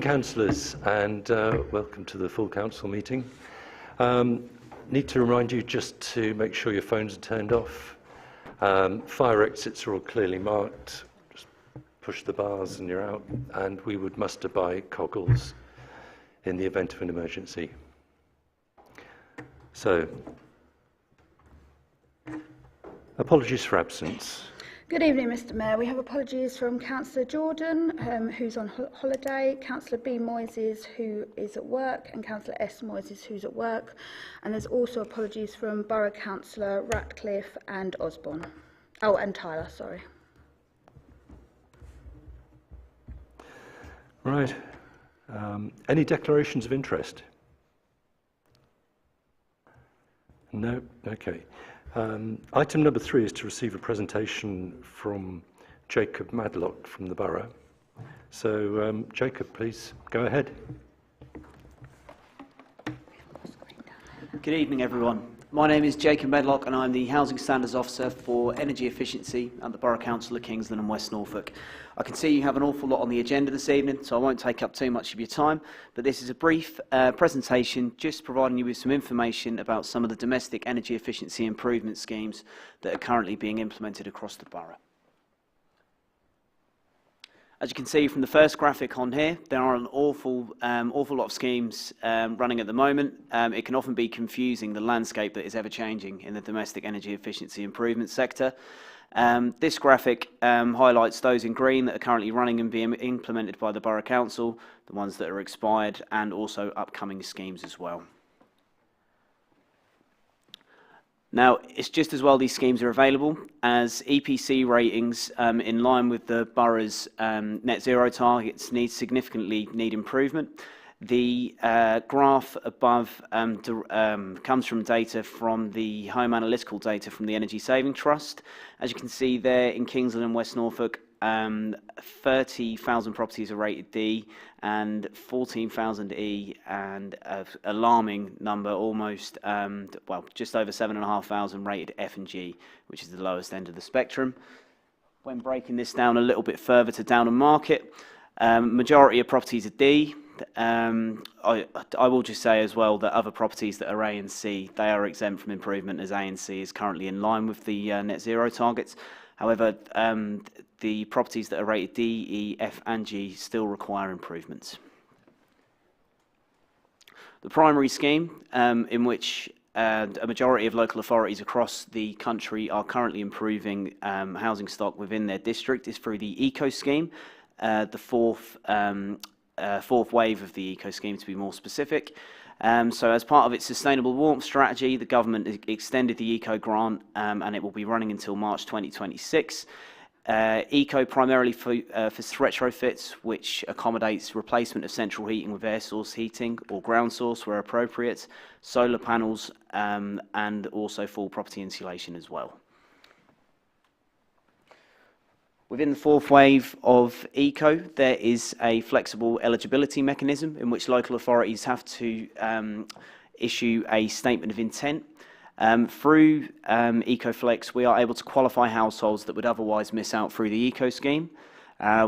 Councillors, and welcome to the full council meeting. Need to remind you just to make sure your phones are turned off. Fire exits are all clearly marked. Just push the bars and you're out. And we would muster by coggles in the event of an emergency. So, apologies for absence. Good evening, Mr Mayor. We have apologies from Councillor Jordan, who's on holiday, Councillor B. Moises, who is at work, and Councillor S. Moises, who's at work. And there's also apologies from Borough Councillor Ratcliffe and Osborne. Oh, and Tyler, sorry. Right. Any declarations of interest? No? Okay. Item number 3 is to receive a presentation from Jacob Madlock from the Borough. So, Jacob, please go ahead. Good evening, everyone. My name is Jacob Medlock and I'm the Housing Standards Officer for Energy Efficiency at the Borough Council of Kingsland and West Norfolk. I can see you have an awful lot on the agenda this evening, so I won't take up too much of your time, but this is a brief presentation just providing you with some information about some of the domestic energy efficiency improvement schemes that are currently being implemented across the borough. As you can see from the first graphic on here, there are an awful lot of schemes running at the moment. It can often be confusing, the landscape that is ever changing in the domestic energy efficiency improvement sector. This graphic highlights those in green that are currently running and being implemented by the Borough Council, the ones that are expired, and also upcoming schemes as well. Now, it's just as well these schemes are available as EPC ratings in line with the borough's net zero targets significantly need improvement. The graph above comes from data from the home analytical data from the Energy Saving Trust. As you can see there in Kingsland and West Norfolk, 30,000 properties are rated D and 14,000 E, and an alarming number, almost, just over 7,500 rated F and G, which is the lowest end of the spectrum. When breaking this down a little bit further to Downham Market, majority of properties are D. I will just say as well that other properties that are A and C, they are exempt from improvement, as A and C is currently in line with the net zero targets. However, the properties that are rated D, E, F and G still require improvements. The primary scheme, in which a majority of local authorities across the country are currently improving housing stock within their district, is through the ECO scheme, the fourth wave of the ECO scheme, to be more specific. So as part of its sustainable warmth strategy, the government extended the ECO grant and it will be running until March 2026. ECO primarily for retrofits, which accommodates replacement of central heating with air source heating or ground source where appropriate, solar panels, and also full property insulation as well. Within the fourth wave of ECO, there is a flexible eligibility mechanism in which local authorities have to issue a statement of intent. Through EcoFlex, we are able to qualify households that would otherwise miss out through the ECO scheme.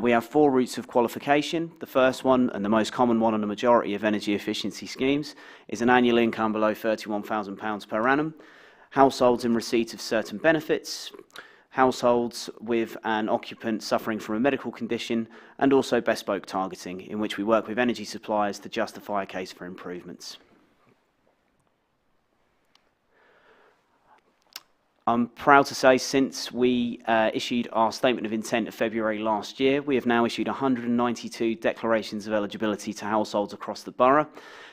We have 4 routes of qualification. The first one, and the most common one on the majority of energy efficiency schemes, is an annual income below £31,000 per annum, households in receipt of certain benefits, households with an occupant suffering from a medical condition, and also bespoke targeting, in which we work with energy suppliers to justify a case for improvements. I'm proud to say since we issued our statement of intent in February last year, we have now issued 192 declarations of eligibility to households across the borough.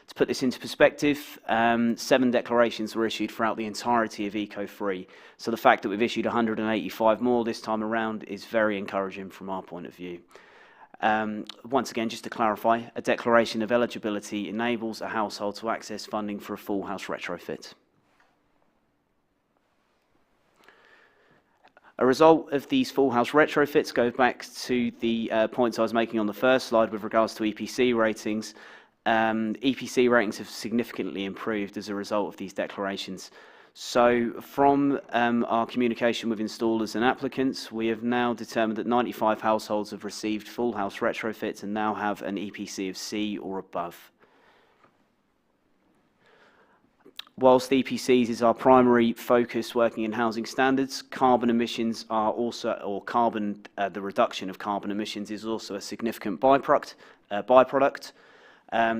To put this into perspective, 7 declarations were issued throughout the entirety of ECO3. So the fact that we've issued 185 more this time around is very encouraging from our point of view. Once again, just to clarify, a declaration of eligibility enables a household to access funding for a full house retrofit. A result of these full house retrofits goes back to the points I was making on the first slide with regards to EPC ratings. EPC ratings have significantly improved as a result of these declarations. So from our communication with installers and applicants, we have now determined that 95 households have received full house retrofits and now have an EPC of C or above. Whilst EPCs is our primary focus working in housing standards, carbon emissions are also, or the reduction of carbon emissions is also a significant byproduct.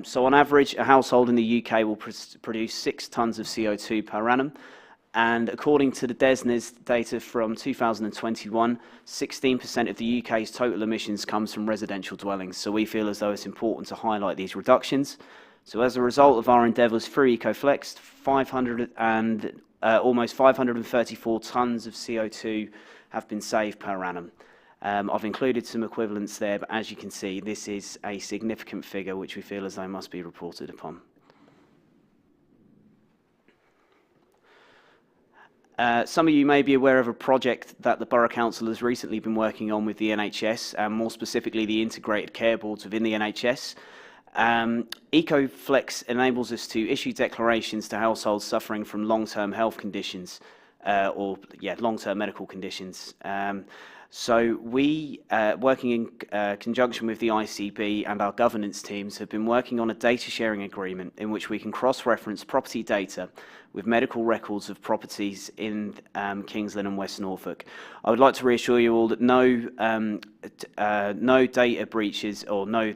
So on average, a household in the UK will produce 6 tonnes of CO2 per annum. And according to the DESNZ data from 2021, 16% of the UK's total emissions comes from residential dwellings. So we feel as though it's important to highlight these reductions. So as a result of our endeavours through EcoFlex, almost 534 tonnes of CO2 have been saved per annum. I've included some equivalents there, but as you can see, this is a significant figure which we feel as though must be reported upon. Some of you may be aware of a project that the Borough Council has recently been working on with the NHS, and more specifically the integrated care boards within the NHS. EcoFlex enables us to issue declarations to households suffering from long-term health conditions, long-term medical conditions. So we, working in conjunction with the ICB and our governance teams, have been working on a data sharing agreement in which we can cross-reference property data with medical records of properties in Kings Lynn and West Norfolk. I would like to reassure you all that no data breaches or no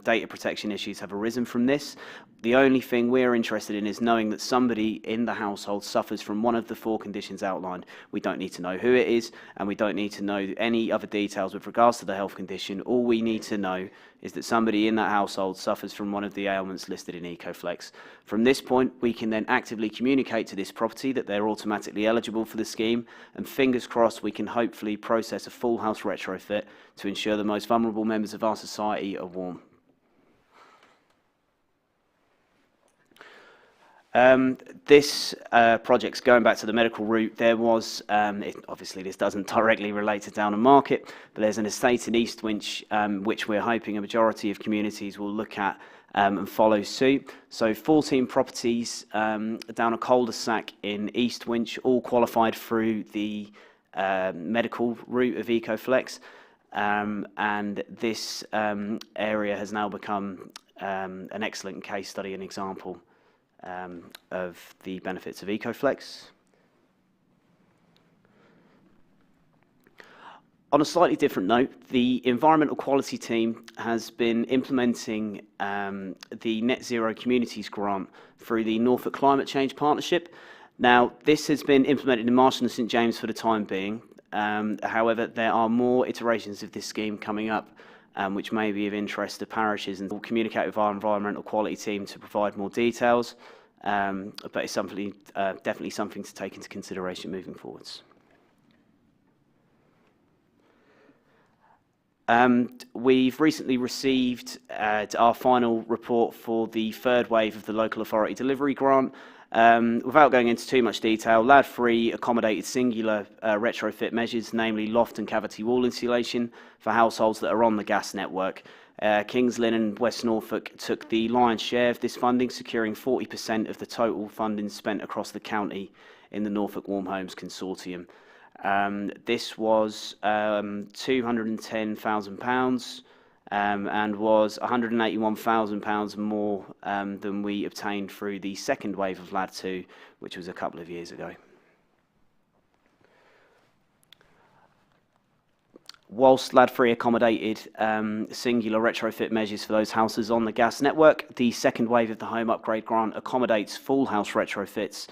data protection issues have arisen from this. The only thing we're interested in is knowing that somebody in the household suffers from one of the 4 conditions outlined. We don't need to know who it is, and we don't need to know any other details with regards to the health condition. All we need to know is that somebody in that household suffers from one of the ailments listed in EcoFlex. From this point, we can then actively communicate to this property that they're automatically eligible for the scheme, and fingers crossed we can hopefully process a full house retrofit to ensure the most vulnerable members of our society are warm. This project's going back to the medical route. There was, obviously this doesn't directly relate to Downham Market, but there's an estate in East Winch which we're hoping a majority of communities will look at and follow suit. So 14 properties down a cul-de-sac in East Winch, all qualified through the medical route of EcoFlex, and this area has now become an excellent case study and example of the benefits of EcoFlex. On a slightly different note, the environmental quality team has been implementing the Net Zero Communities grant through the Norfolk Climate Change Partnership. Now, this has been implemented in Marston and St James for the time being. However, there are more iterations of this scheme coming up which may be of interest to parishes, and we'll communicate with our environmental quality team to provide more details, but it's something, definitely something to take into consideration moving forwards. We've recently received our final report for the 3rd wave of the Local Authority Delivery Grant. Without going into too much detail, LAD3 accommodated singular retrofit measures, namely loft and cavity wall insulation for households that are on the gas network. Kings Lynn and West Norfolk took the lion's share of this funding, securing 40% of the total funding spent across the county in the Norfolk Warm Homes Consortium. This was £210,000 and was £181,000 more than we obtained through the 2nd wave of LAD2, which was a couple of years ago. Whilst LAD3 accommodated singular retrofit measures for those houses on the gas network, the 2nd wave of the Home Upgrade Grant accommodates full house retrofits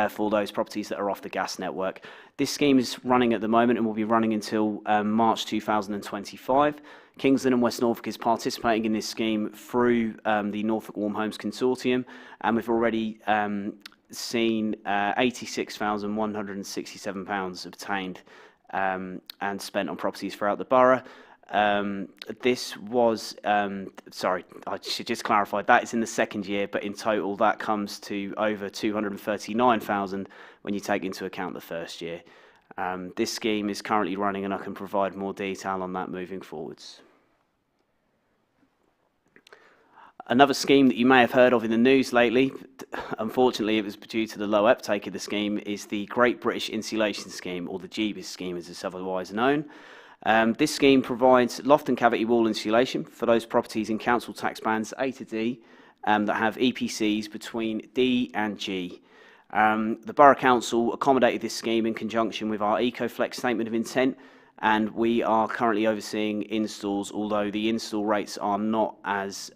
for those properties that are off the gas network. This scheme is running at the moment and will be running until March 2025. Kings Lynn and West Norfolk is participating in this scheme through the Norfolk Warm Homes Consortium, and we've already seen £86,167 obtained and spent on properties throughout the borough. This was, sorry, I should just clarify, that is in the 2nd year, but in total that comes to over 239,000 when you take into account the 1st year. This scheme is currently running, and I can provide more detail on that moving forwards. Another scheme that you may have heard of in the news lately, unfortunately it was due to the low uptake of the scheme, is the Great British Insulation Scheme, or the GBIS scheme as it's otherwise known. This scheme provides loft and cavity wall insulation for those properties in council tax bands A to D that have EPCs between D and G. The Borough Council accommodated this scheme in conjunction with our EcoFlex Statement of Intent, and we are currently overseeing installs, although the install rates are not as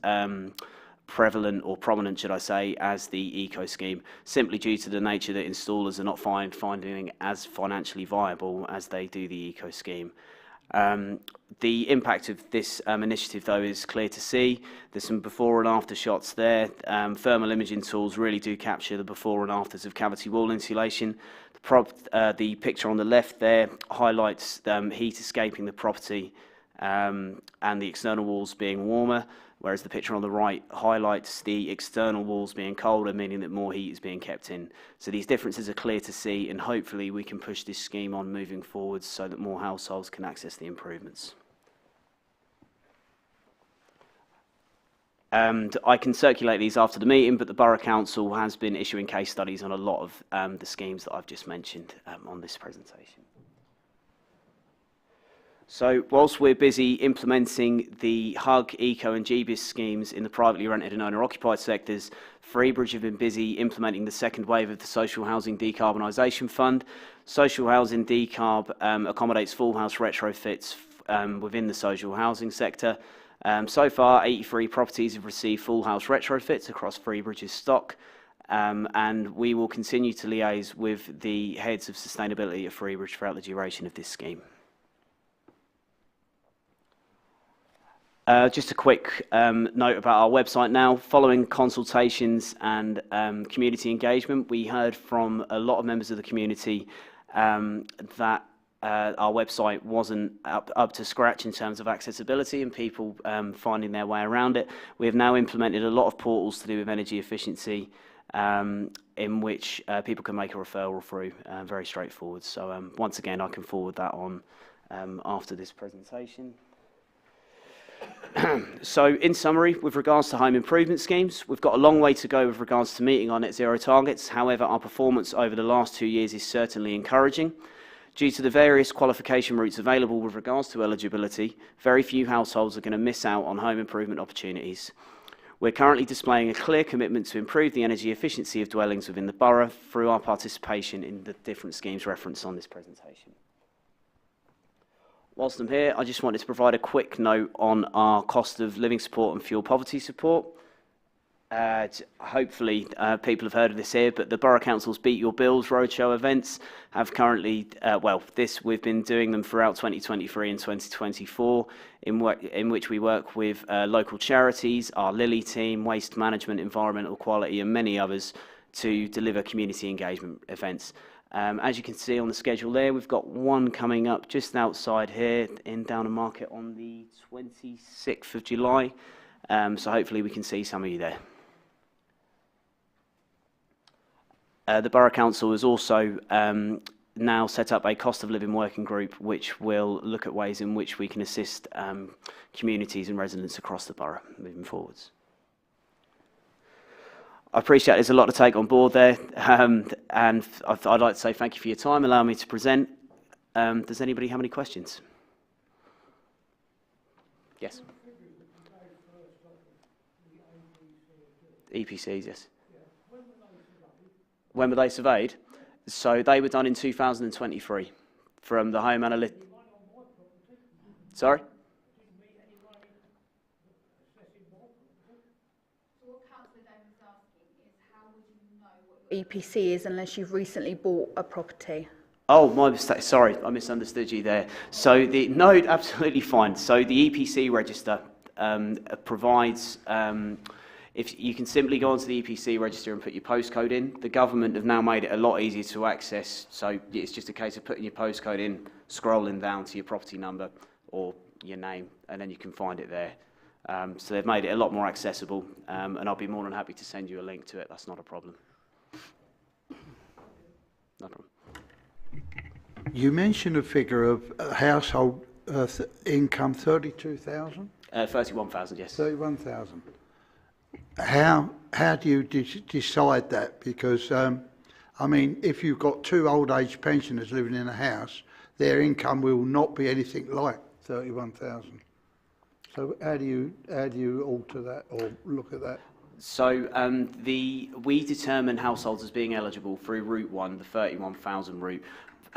prevalent or prominent, should I say, as the Eco scheme, simply due to the nature that installers are not finding it as financially viable as they do the Eco scheme. The impact of this initiative, though, is clear to see. There's some before and after shots there. Thermal imaging tools really do capture the before and afters of cavity wall insulation. The picture on the left there highlights heat escaping the property and the external walls being warmer, whereas the picture on the right highlights the external walls being colder, meaning that more heat is being kept in. So these differences are clear to see, and hopefully we can push this scheme on moving forwards so that more households can access the improvements. And I can circulate these after the meeting, but the Borough Council has been issuing case studies on a lot of the schemes that I've just mentioned on this presentation. So whilst we're busy implementing the HUG, Eco and GBIS schemes in the privately rented and owner-occupied sectors, Freebridge have been busy implementing the second wave of the Social Housing Decarbonisation Fund. Social Housing Decarb accommodates full house retrofits within the social housing sector. So far, 83 properties have received full house retrofits across Freebridge's stock, and we will continue to liaise with the heads of sustainability at Freebridge throughout the duration of this scheme. Just a quick note about our website now. Following consultations and community engagement, we heard from a lot of members of the community that our website wasn't up to scratch in terms of accessibility and people finding their way around it. We have now implemented a lot of portals to do with energy efficiency in which people can make a referral through, very straightforward. So once again, I can forward that on after this presentation. So in summary, with regards to home improvement schemes, we've got a long way to go with regards to meeting our net zero targets. However, our performance over the last 2 years is certainly encouraging. Due to the various qualification routes available with regards to eligibility, very few households are going to miss out on home improvement opportunities. We're currently displaying a clear commitment to improve the energy efficiency of dwellings within the borough through our participation in the different schemes referenced on this presentation. Whilst I'm here, I just wanted to provide a quick note on our cost of living support and fuel poverty support. Hopefully people have heard of this here, but the Borough Council's Beat Your Bills roadshow events have currently, we've been doing them throughout 2023 and 2024, in which we work with local charities, our Lily team, Waste Management, Environmental Quality and many others to deliver community engagement events. As you can see on the schedule there, we've got one coming up just outside here in Downham Market on the 26th of July, so hopefully we can see some of you there. The Borough Council has also now set up a cost of living working group which will look at ways in which we can assist communities and residents across the borough moving forwards. I appreciate there's a lot to take on board there, and I'd like to say thank you for your time, allowing me to present. Does anybody have any questions? Yes. EPCs, yes. When were they surveyed? So they were done in 2023 from the Home Analytics. Sorry? EPC is unless you've recently bought a property. Oh, my mistake. Sorry, I misunderstood you there. So no, absolutely fine. So the EPC register provides, if you can simply go onto the EPC register and put your postcode in. The government have now made it a lot easier to access. So it's just a case of putting your postcode in, scrolling down to your property number or your name, and then you can find it there. So they've made it a lot more accessible, and I'll be more than happy to send you a link to it. That's not a problem. No problem. You mentioned a figure of household income 32,000? 31,000, yes. 31,000. how do you decide that? Because, I mean, if you've got two old age pensioners living in a house, their income will not be anything like 31,000. So how do you alter that or look at that? So we determine households as being eligible through Route 1, the 31,000 route,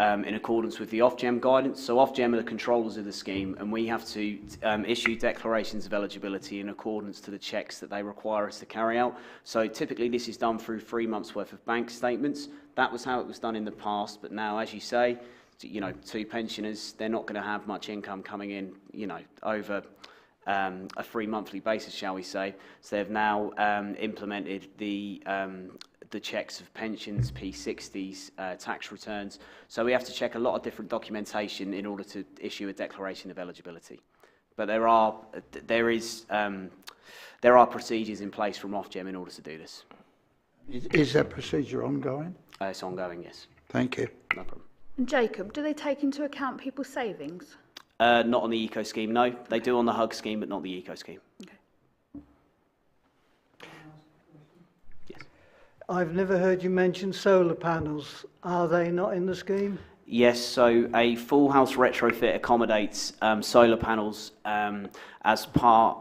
in accordance with the Ofgem guidance. So Ofgem are the controllers of the scheme, and we have to issue declarations of eligibility in accordance to the checks that they require us to carry out. So typically this is done through 3 months worth of bank statements. That was how it was done in the past, but now, as you say, you know, two pensioners, they're not going to have much income coming in, you know, over a 3 monthly basis, shall we say. So they've now implemented the checks of pensions, P60s, tax returns. So we have to check a lot of different documentation in order to issue a declaration of eligibility. But there are procedures in place from Ofgem in order to do this. Is that procedure ongoing? It's ongoing, yes. Thank you. No problem. And Jacob, do they take into account people's savings? Not on the eco scheme, no. They do on the HUG scheme, but not the eco scheme. Okay. Yes. I've never heard you mention solar panels. Are they not in the scheme? Yes, so a full house retrofit accommodates solar panels as part.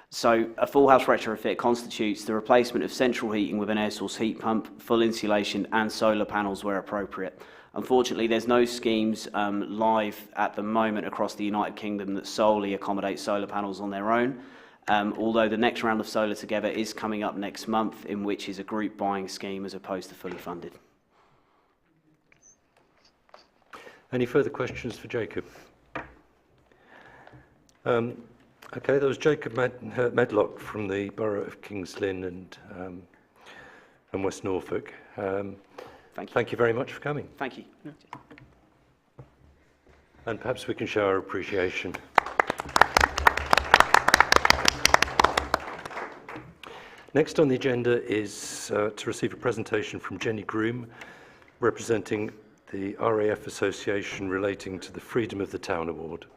So a full house retrofit constitutes the replacement of central heating with an air source heat pump, full insulation and solar panels where appropriate. Unfortunately, there's no schemes live at the moment across the United Kingdom that solely accommodate solar panels on their own, although the next round of Solar Together is coming up next month, in which is a group buying scheme as opposed to fully funded. Any further questions for Jacob? Okay, there was Jacob Medlock from the Borough of Kings Lynn and West Norfolk. Thank you very much for coming. Thank you. And perhaps we can show our appreciation. Next on the agenda is to receive a presentation from Jenny Groom, representing the RAF Association relating to the Freedom of the Town Award.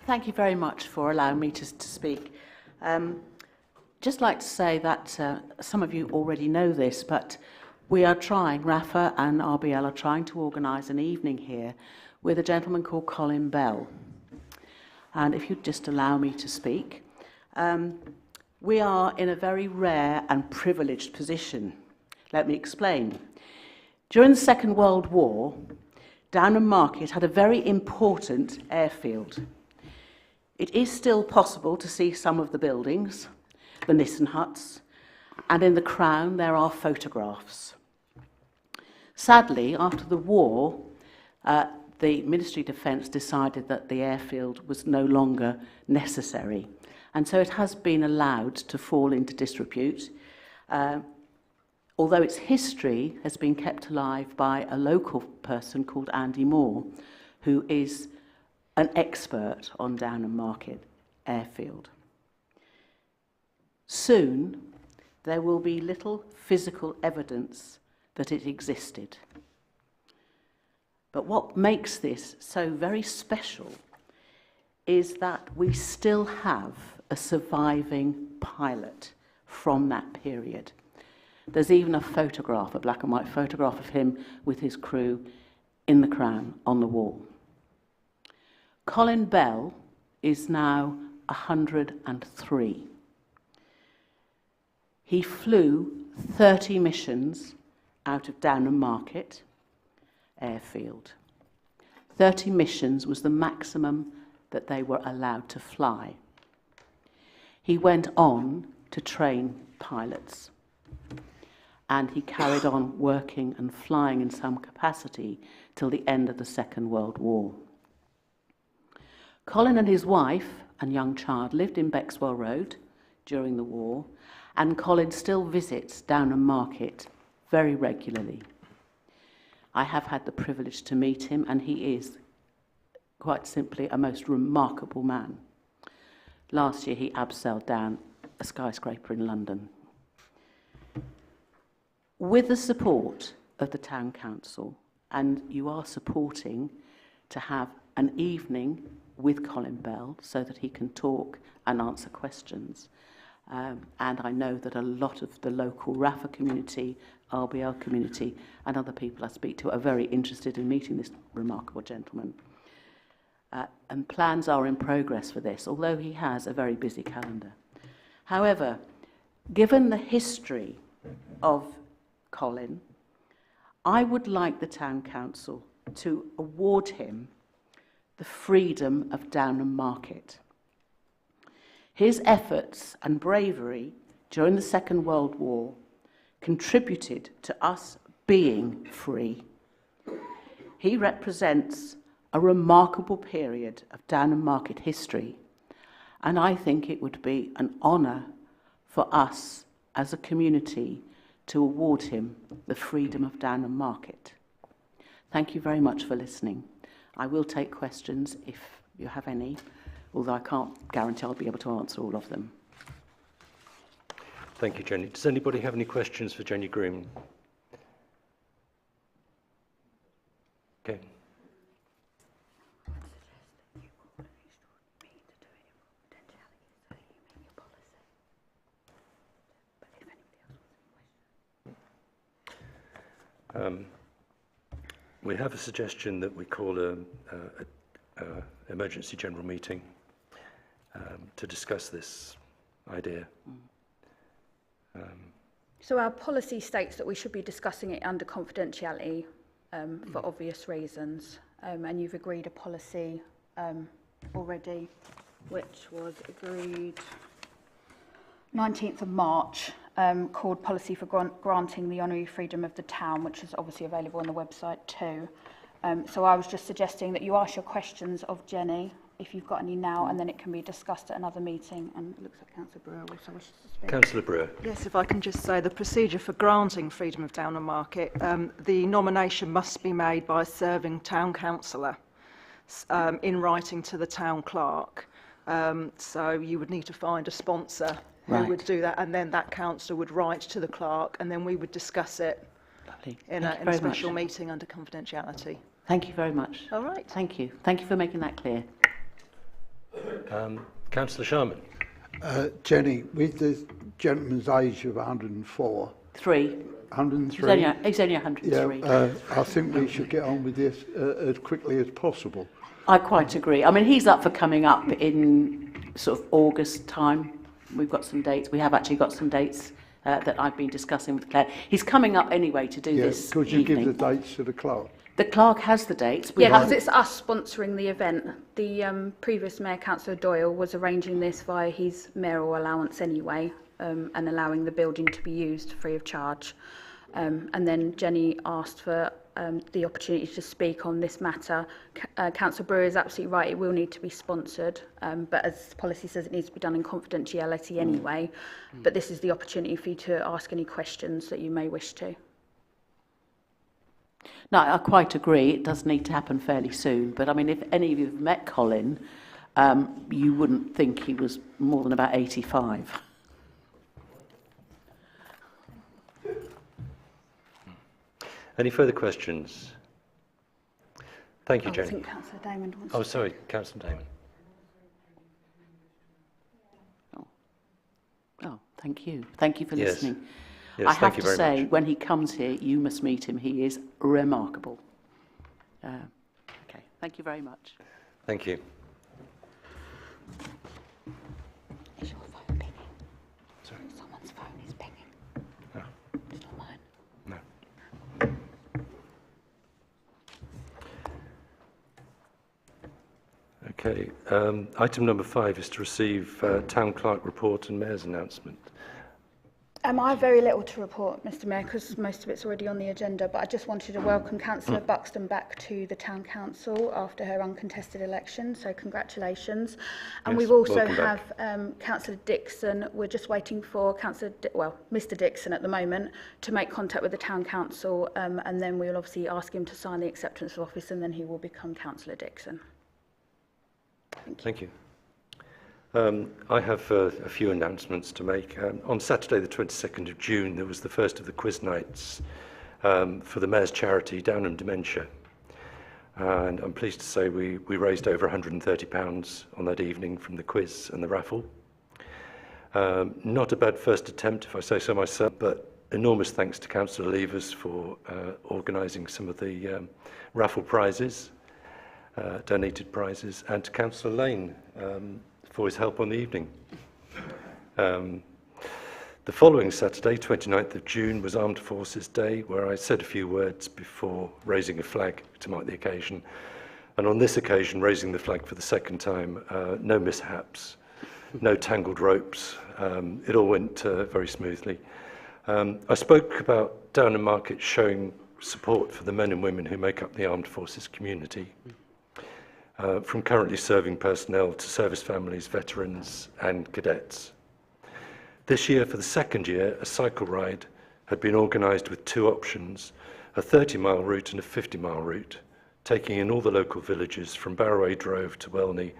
Thank you very much for allowing me to speak. Just like to say that some of you already know this, but we are trying, RAFA and RBL are trying to organise an evening here with a gentleman called Colin Bell. And if you'd just allow me to speak, we are in a very rare and privileged position. Let me explain. During the Second World War, Downham Market had a very important airfield. It is still possible to see some of the buildings, the Nissen huts, and in the Crown there are photographs. Sadly, after the war, the Ministry of Defence decided that the airfield was no longer necessary, and so it has been allowed to fall into disrepute, although its history has been kept alive by a local person called Andy Moore, who is an expert on Downham Market airfield. Soon, there will be little physical evidence that it existed. But what makes this so very special is that we still have a surviving pilot from that period. There's even a photograph, a black and white photograph of him with his crew in the Crown on the wall. Colin Bell is now 103. He flew 30 missions out of Downham Market airfield. 30 missions was the maximum that they were allowed to fly. He went on to train pilots, and he carried on working and flying in some capacity till the end of the Second World War. Colin and his wife and young child lived in Bexwell Road during the war, and Colin still visits Downham Market very regularly. I have had the privilege to meet him, and he is, quite simply, a most remarkable man. Last year he abseiled down a skyscraper in London. With the support of the Town Council, and you are supporting to have an evening with Colin Bell so that he can talk and answer questions. And I know that a lot of the local RAFA community, RBL community, and other people I speak to are very interested in meeting this remarkable gentleman. And plans are in progress for this, although he has a very busy calendar. However, given the history of Colin, I would like the Town Council to award him the freedom of Downham Market. His efforts and bravery during the Second World War contributed to us being free. He represents a remarkable period of Downham Market history, and I think it would be an honour for us as a community to award him the freedom of Downham Market. Thank you very much for listening. I will take questions if you have any, although I can't guarantee I'll be able to answer all of them. Thank you, Jenny. Does anybody have any questions for Jenny Groom? Okay. We have a suggestion that we call a emergency general meeting to discuss this idea. So our policy states that we should be discussing it under confidentiality for obvious reasons, and you've agreed a policy already, which was agreed 19th of March, called Policy for Granting the Honorary Freedom of the Town, which is obviously available on the website too. So I was just suggesting that you ask your questions of Jenny, if you've got any now, and then it can be discussed at another meeting. And it looks like Councillor Brewer also wishes to speak. Councillor Brewer. Yes, if I can just say the procedure for granting freedom of Downham Market, the nomination must be made by a serving town councillor in writing to the town clerk. So you would need to find a sponsor who would do that, and then that councillor would write to the clerk, and then we would discuss it in a special meeting under confidentiality. Thank you very much. All right. Thank you. Thank you for making that clear. Councillor Sharman. Jenny, with the gentleman's age of 104, 103. He's only 103. Yeah, I think we should get on with this as quickly as possible. I quite agree. I mean, he's up for coming up in sort of August time. We've got some dates. We have actually got some dates that I've been discussing with Claire. He's coming up anyway to do this Could you evening. give the dates to the clerk? The clerk has the dates. Yeah, because it's us sponsoring the event. The previous Mayor, Councillor Doyle, was arranging this via his mayoral allowance anyway, and allowing the building to be used free of charge. And then Jenny asked for the opportunity to speak on this matter. Councillor Brewer is absolutely right, it will need to be sponsored, but as policy says, it needs to be done in confidentiality anyway. But this is the opportunity for you to ask any questions that you may wish to. No, I quite agree. It does need to happen fairly soon. But I mean, if any of you have met Colin, you wouldn't think he was more than about 85. Any further questions? Thank you, Jenny. I think Councillor Damon wants Oh, sorry, Councillor Damon. Oh, thank you. Thank you for Yes. listening. Yes, I thank have you to very say, much. when he comes here, you must meet him. He is remarkable. Okay, thank you very much. Thank you. Is your phone pinging? Sorry. Someone's phone is pinging. Oh. It's not mine. No. Okay. Item number 5 is to receive Town Clerk report and Mayor's announcement. I have very little to report, Mr Mayor, because most of it's already on the agenda, but I just wanted to welcome Councillor Buxton back to the Town Council after her uncontested election, so congratulations. And Yes, we've also welcome have Councillor Dixon. We're just waiting for Mr Dixon at the moment to make contact with the Town Council, and then we'll obviously ask him to sign the acceptance of office, and then he will become Councillor Dixon. Thank you. I have a few announcements to make. On Saturday, the 22nd of June, there was the first of the quiz nights for the Mayor's charity, Downham Dementia. And I'm pleased to say we raised over £130 on that evening from the quiz and the raffle. Not a bad first attempt, if I say so myself, but enormous thanks to Councillor Levers for organising some of the raffle prizes, donated prizes, and to Councillor Lane for his help on the evening. The following Saturday, 29th of June, was Armed Forces Day, where I said a few words before raising a flag to mark the occasion. And on this occasion, raising the flag for the second time, no mishaps, no tangled ropes. It all went very smoothly. I spoke about Downham Market showing support for the men and women who make up the Armed Forces community, from currently serving personnel to service families, veterans and cadets. This year, for the second year, a cycle ride had been organised with two options, a 30-mile route and a 50-mile route, taking in all the local villages from Barroway Drove to Welney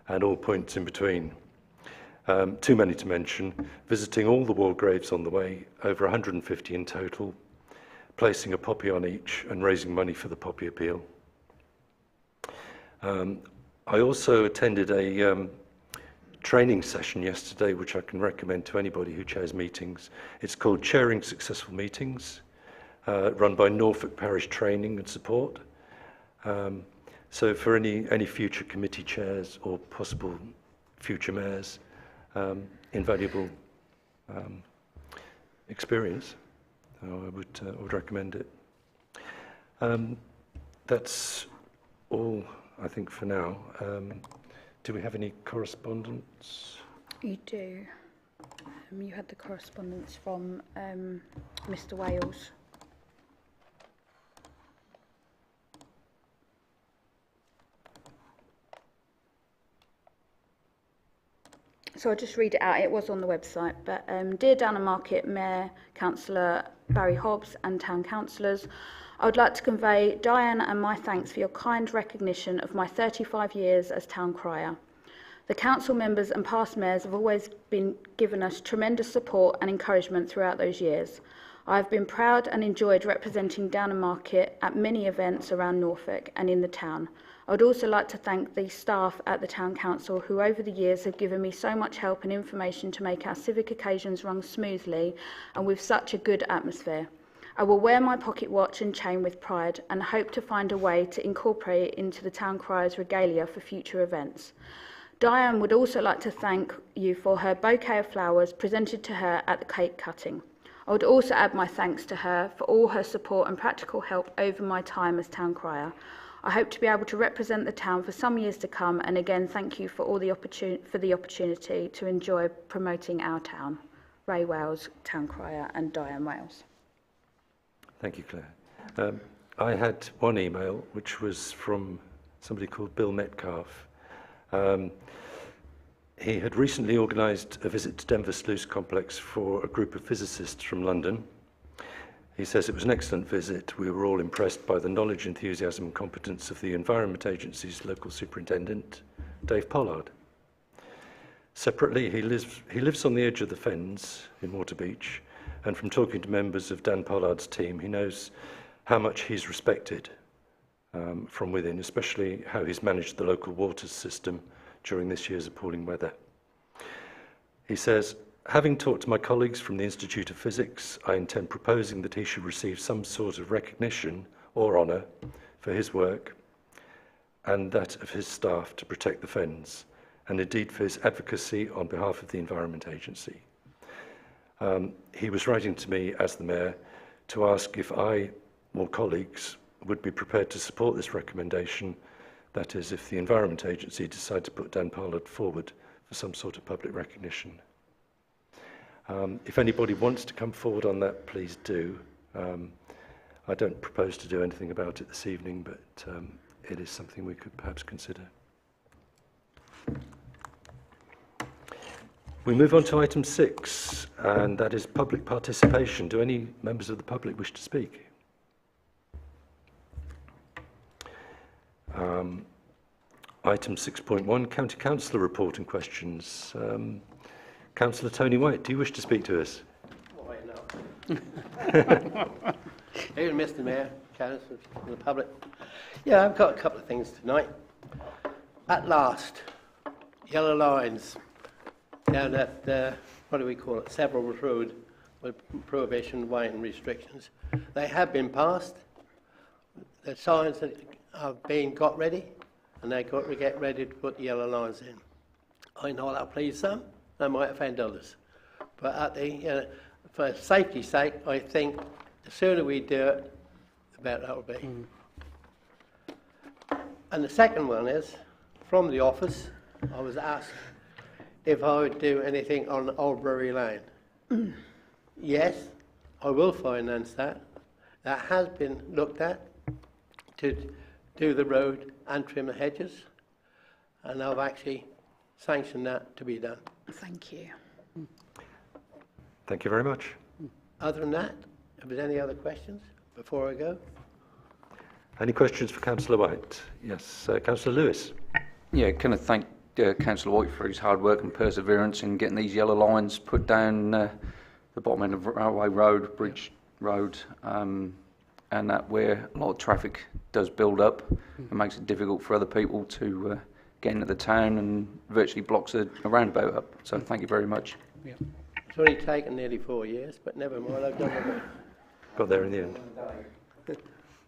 and all points in between. Too many to mention, visiting all the war graves on the way, over 150 in total, placing a poppy on each and raising money for the poppy appeal. I also attended a training session yesterday, which I can recommend to anybody who chairs meetings. It's called Chairing Successful Meetings, run by Norfolk Parish Training and Support. So for any future committee chairs or possible future mayors, invaluable experience. I would recommend it. That's all, I think, for now. Do we have any correspondence? You do. You had the correspondence from Mr. Wales. So I'll just read it out. It was on the website. But dear Downham Market Mayor, Councillor Barry Hobbs and Town Councillors, I would like to convey Diane and my thanks for your kind recognition of my 35 years as Town Crier. The council members and past mayors have always been given us tremendous support and encouragement throughout those years. I have been proud and enjoyed representing Downham Market at many events around Norfolk and in the town. I would also like to thank the staff at the Town Council who over the years have given me so much help and information to make our civic occasions run smoothly and with such a good atmosphere. I will wear my pocket watch and chain with pride and hope to find a way to incorporate it into the Town Crier's regalia for future events. Diane would also like to thank you for her bouquet of flowers presented to her at the cake cutting. I would also add my thanks to her for all her support and practical help over my time as Town Crier. I hope to be able to represent the town for some years to come, and again thank you for all the opportunity to enjoy promoting our town. Ray Wales, Town Crier, and Diane Wales. Thank you, Claire. I had one email which was from somebody called Bill Metcalf. He had recently organised a visit to Denver Sluice Complex for a group of physicists from London. He says it was an excellent visit. We were all impressed by the knowledge, enthusiasm and competence of the Environment Agency's local superintendent, Dave Pollard. Separately, he lives on the edge of the Fens in Waterbeach, and from talking to members of Dan Pollard's team, he knows how much he's respected from within, especially how he's managed the local water system during this year's appalling weather. He says, having talked to my colleagues from the Institute of Physics, I intend proposing that he should receive some sort of recognition or honour for his work and that of his staff to protect the Fens, and indeed for his advocacy on behalf of the Environment Agency. He was writing to me as the Mayor to ask if I or colleagues would be prepared to support this recommendation, that is, if the Environment Agency decide to put Dan Pollard forward for some sort of public recognition. If anybody wants to come forward on that, please do. I don't propose to do anything about it this evening, but it is something we could perhaps consider. We move on to item 6, and that is public participation. Do any members of the public wish to speak? Item 6.1, County Councillor report and questions. Councillor Tony White, do you wish to speak to us? Why not? Here's Mr. Mayor, councillors, and the public. Yeah, I've got a couple of things tonight. At last, yellow lines down at, what do we call it, Severals Road, with prohibition, weight and restrictions. They have been passed. The signs are being got ready, and they've got to get ready to put the yellow lines in. I know that'll please some, they might offend others. But at the, for safety's sake, I think the sooner we do it, the better that'll be. And the second one is, from the office, I was asked if I would do anything on Oldbury Lane. Yes, I will finance that. That has been looked at to do the road and trim the hedges, and I've actually sanctioned that to be done. Thank you. Thank you very much. Other than that, if there's any other questions before I go? Any questions for Councillor White? Yes, Councillor Lewis. Yeah, can I thank Councillor White for his hard work and perseverance in getting these yellow lines put down the bottom end of Railway Road, Bridge Road, and that where a lot of traffic does build up and makes it difficult for other people to get into the town and virtually blocks a roundabout up. So thank you very much. Yeah. It's only taken nearly 4 years, but never mind, I've done it. Got there in the end.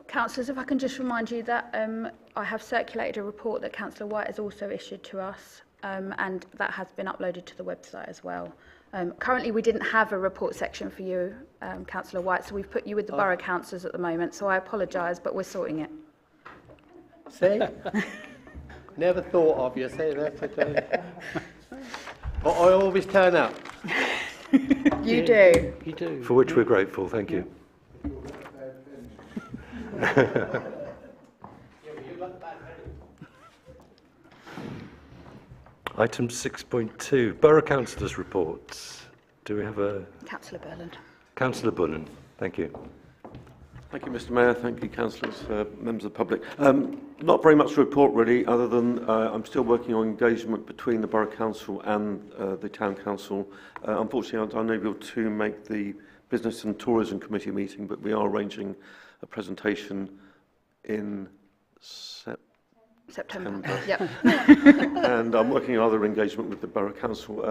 Councillors, if I can just remind you that I have circulated a report that Councillor White has also issued to us, and that has been uploaded to the website as well. Currently, we didn't have a report section for you, Councillor White, so we've put you with the borough councillors at the moment, so I apologise, but we're sorting it. See? Never thought of you, say that. But I always turn up. You do. You do. For which we're grateful, thank you. Item 6.2, Borough Councillors' reports. Do we have a... Councillor Burland. Councillor Bullen, thank you. Thank you, Mr Mayor. Thank you, councillors, members of the public. Not very much to report, really, other than I'm still working on engagement between the Borough Council and the Town Council. Unfortunately, I'm unable to make the Business and Tourism Committee meeting, but we are arranging a presentation in September. Yep. And I'm working on other engagement with the Borough Council.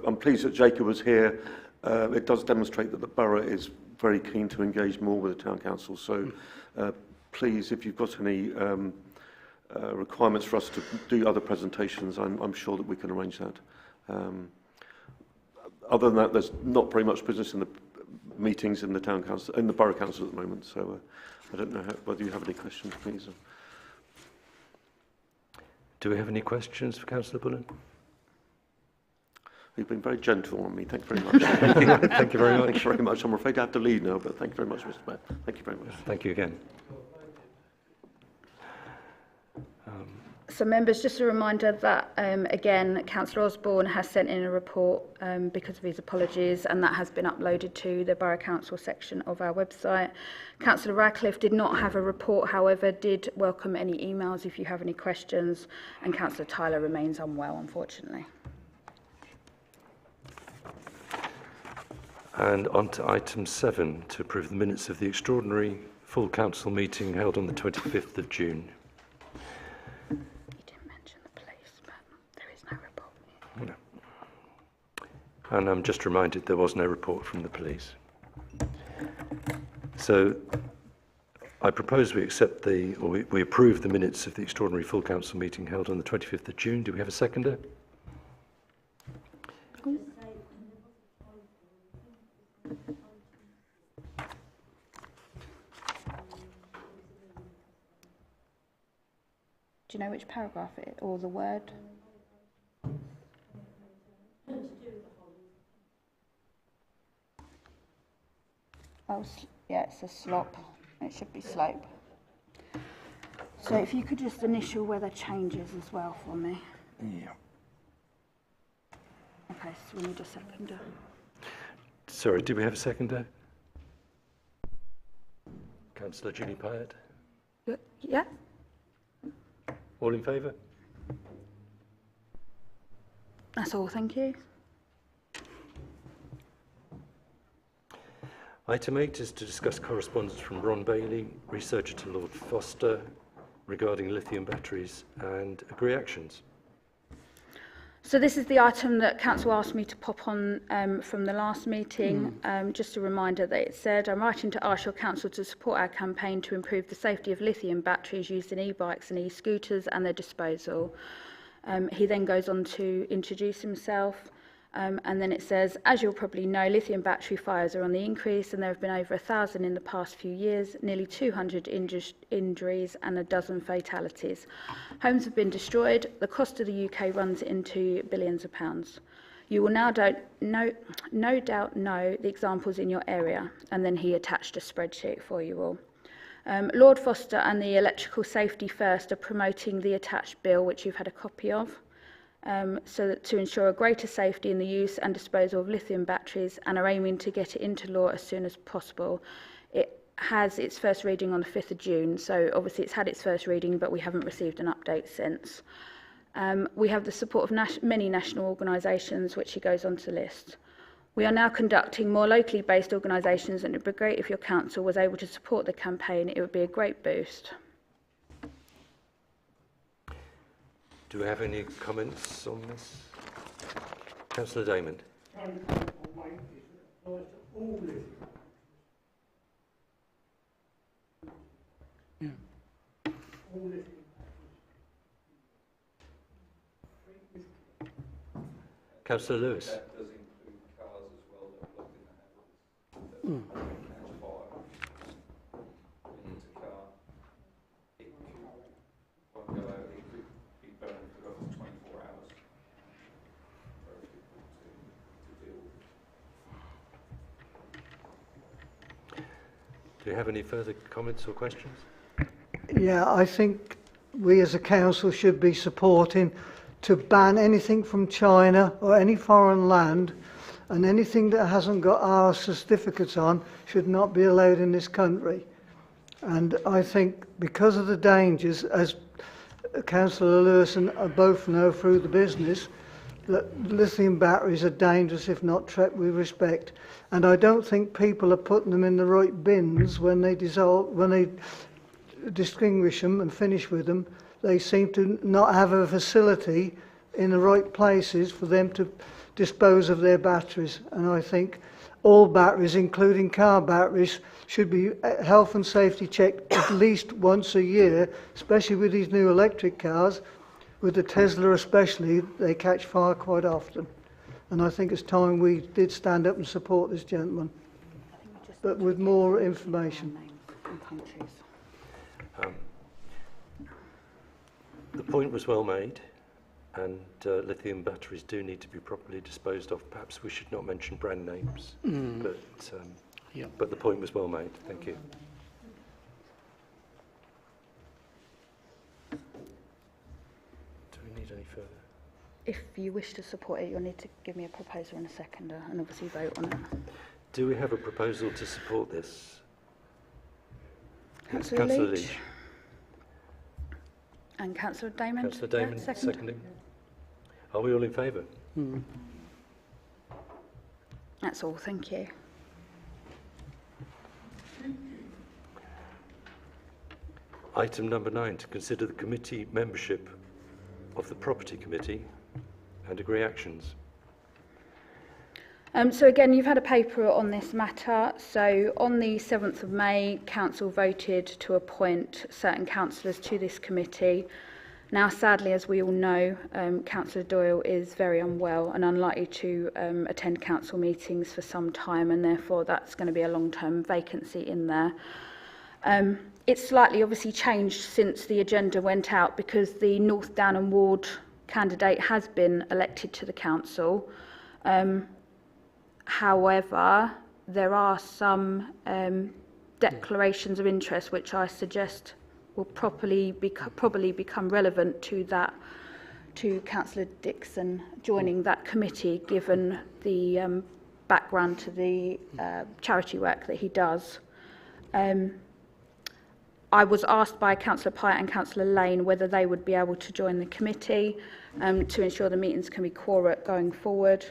I'm pleased that Jacob was here. It does demonstrate that the Borough is very keen to engage more with the Town Council. So please, if you've got any requirements for us to do other presentations, I'm sure that we can arrange that. Other than that, there's not very much business in the meetings in the Town Council, in the Borough Council at the moment. So I don't know whether you have any questions, please. Do we have any questions for Councillor Bullen? You've been very gentle on me. Thank you very much. Thank you very much. Thank you very much. I'm afraid I have to leave now, but thank you very much, Mr Mayor. Thank you very much. Thank you again. So members, just a reminder that again, Councillor Osborne has sent in a report because of his apologies, and that has been uploaded to the Borough Council section of our website. Councillor Radcliffe did not have a report, however, did welcome any emails if you have any questions, and Councillor Tyler remains unwell, unfortunately. And on to item 7, to approve the minutes of the extraordinary full council meeting held on the 25th of June. You didn't mention the police, but there is no report. No. And I'm just reminded there was no report from the police. So I propose we accept we approve the minutes of the extraordinary full council meeting held on the 25th of June. Do we have a seconder? Do you know which paragraph it or the word? Oh, yeah, it's a slop. It should be slope. So if you could just initial where the changes as well for me. Yeah. Okay, so we need a seconder. Sorry, do we have a seconder? Councillor Julie Pyatt. Yeah. All in favour? That's all, thank you. Item 8 is to discuss correspondence from Ron Bailey, researcher to Lord Foster, regarding lithium batteries and agree actions. So this is the item that Council asked me to pop on from the last meeting. Just a reminder that it said, I'm writing to ask your Council to support our campaign to improve the safety of lithium batteries used in e-bikes and e-scooters and their disposal. He then goes on to introduce himself. And then it says, as you'll probably know, lithium battery fires are on the increase and there have been over 1,000 in the past few years, nearly 200 injuries and a dozen fatalities. Homes have been destroyed. The cost of the UK runs into billions of pounds. You will now no doubt know the examples in your area. And then he attached a spreadsheet for you all. Lord Foster and the Electrical Safety First are promoting the attached bill, which you've had a copy of. So that to ensure a greater safety in the use and disposal of lithium batteries, and are aiming to get it into law as soon as possible. It has its first reading on the 5th of June, so obviously it's had its first reading, but we haven't received an update since. We have the support of many national organisations, which he goes on to list. We are now conducting more locally based organisations, and it would be great if your council was able to support the campaign. It would be a great boost. Do we have any comments on this? Councillor Damon. Councillor Lewis. That does include cars as well that are plugged in the handles. Catch fire. Into car. It won't go out. It could be burned for up to 24 hours. Very difficult to deal with. Do you have any further comments or questions? Yeah, I think we as a council should be supporting to ban anything from China or any foreign land, and anything that hasn't got our certificates on should not be allowed in this country. And I think because of the dangers, as Councillor Lewis and I both know through the business, that lithium batteries are dangerous if not treated with respect. And I don't think people are putting them in the right bins when they distinguish them and finish with them. They seem to not have a facility in the right places for them to dispose of their batteries. And I think all batteries, including car batteries, should be health and safety checked at least once a year, especially with these new electric cars. With the Tesla especially, they catch fire quite often. And I think it's time we did stand up and support this gentleman, but with more information. The point was well made, and lithium batteries do need to be properly disposed of. Perhaps we should not mention brand names, but the point was well made. Thank you. Do we need any further? If you wish to support it, you'll need to give me a proposer and a seconder, and obviously vote on it. Do we have a proposal to support this? Councillor Leach. And Councillor Damon. Councillor Damon, yeah, seconding. Are we all in favour? That's all, thank you. Item number 9, to consider the committee membership of the Property Committee and agree actions. So again, you've had a paper on this matter. So on the 7th of May, Council voted to appoint certain councillors to this committee. Now, sadly, as we all know, Councillor Doyle is very unwell and unlikely to attend council meetings for some time, and therefore that's going to be a long-term vacancy in there. It's slightly obviously changed since the agenda went out because the North Downham Ward candidate has been elected to the council. However, there are some declarations of interest which I suggest will probably become relevant to Councillor Dixon joining that committee, given the background to the charity work that he does. I was asked by Councillor Pyatt and Councillor Lane whether they would be able to join the committee to ensure the meetings can be quorate going forward.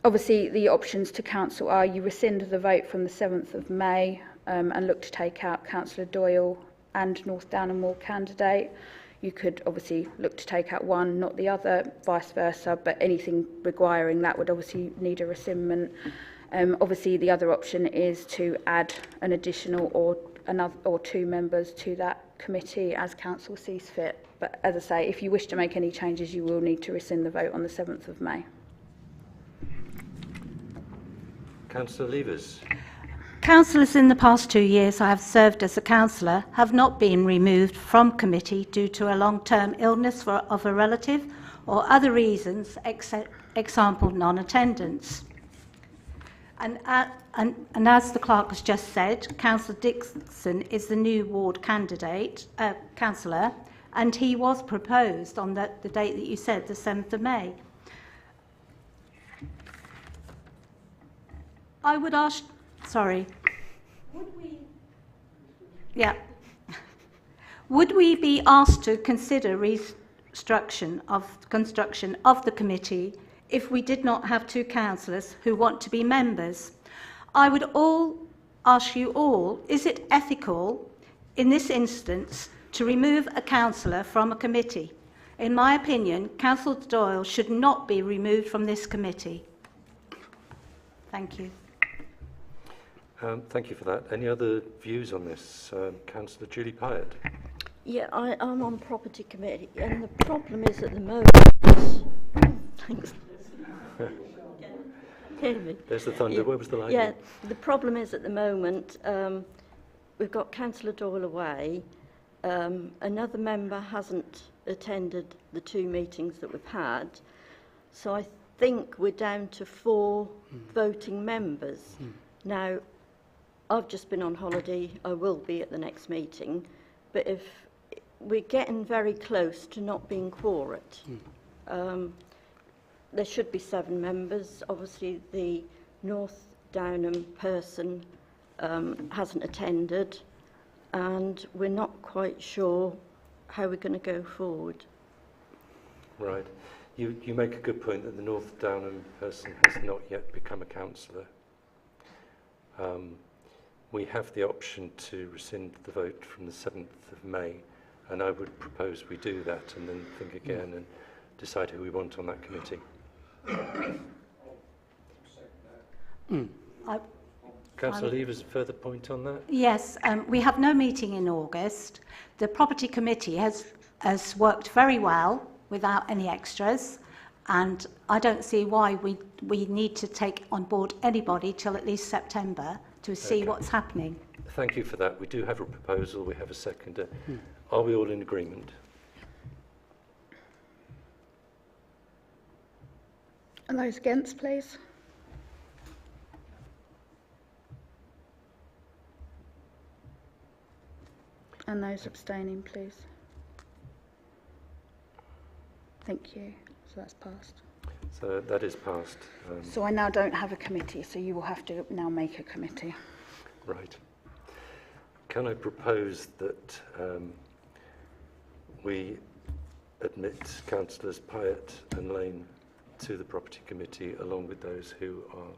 Obviously, the options to council are you rescind the vote from the 7th of May and look to take out Councillor Doyle and North Downham Ward candidate. You could obviously look to take out one, not the other, vice versa, but anything requiring that would obviously need a rescindment. Obviously, the other option is to add an additional or 2 members to that committee as council sees fit. But as I say, if you wish to make any changes, you will need to rescind the vote on the 7th of May. Councillor Levers. Councillors in the past 2 years I have served as a councillor have not been removed from committee due to a long-term illness of a relative or other reasons, example non-attendance. And as the clerk has just said, Councillor Dixon is the new ward candidate, councillor, and he was proposed on the date that you said, the 7th of May. I would ask, sorry, would we be asked to consider construction of the committee if we did not have 2 councillors who want to be members? I would ask you all, is it ethical in this instance to remove a councillor from a committee? In my opinion, Councillor Doyle should not be removed from this committee. Thank you. Thank you for that. Any other views on this? Councillor Julie Pyatt. Yeah, I'm on property committee, and the problem is at the moment. Thanks. Hear me? There's the thunder. Yeah, where was the lightning? Yeah, the problem is at the moment we've got Councillor Doyle away. Another member hasn't attended the 2 meetings that we've had, so I think we're down to 4 voting members. Now, I've just been on holiday. I will be at the next meeting, but if we're getting very close to not being quorate, there should be 7 members. Obviously, the North Downham person hasn't attended, and we're not quite sure how we're going to go forward. Right. You make a good point that the North Downham person has not yet become a councillor. We have the option to rescind the vote from the 7th of May, and I would propose we do that and then think again and decide who we want on that committee. Councillor Levers, a further point on that? Yes, we have no meeting in August. The property committee has worked very well without any extras, and I don't see why we need to take on board anybody till at least September to see what's happening. Thank you for that. We do have a proposal. We have a seconder. Are we all in agreement? And those against, please. And those abstaining, please. Thank you. So that's passed. So that is passed. So I now don't have a committee, so you will have to now make a committee. Right. Can I propose that we admit Councillors Pyatt and Lane to the property committee along with those who are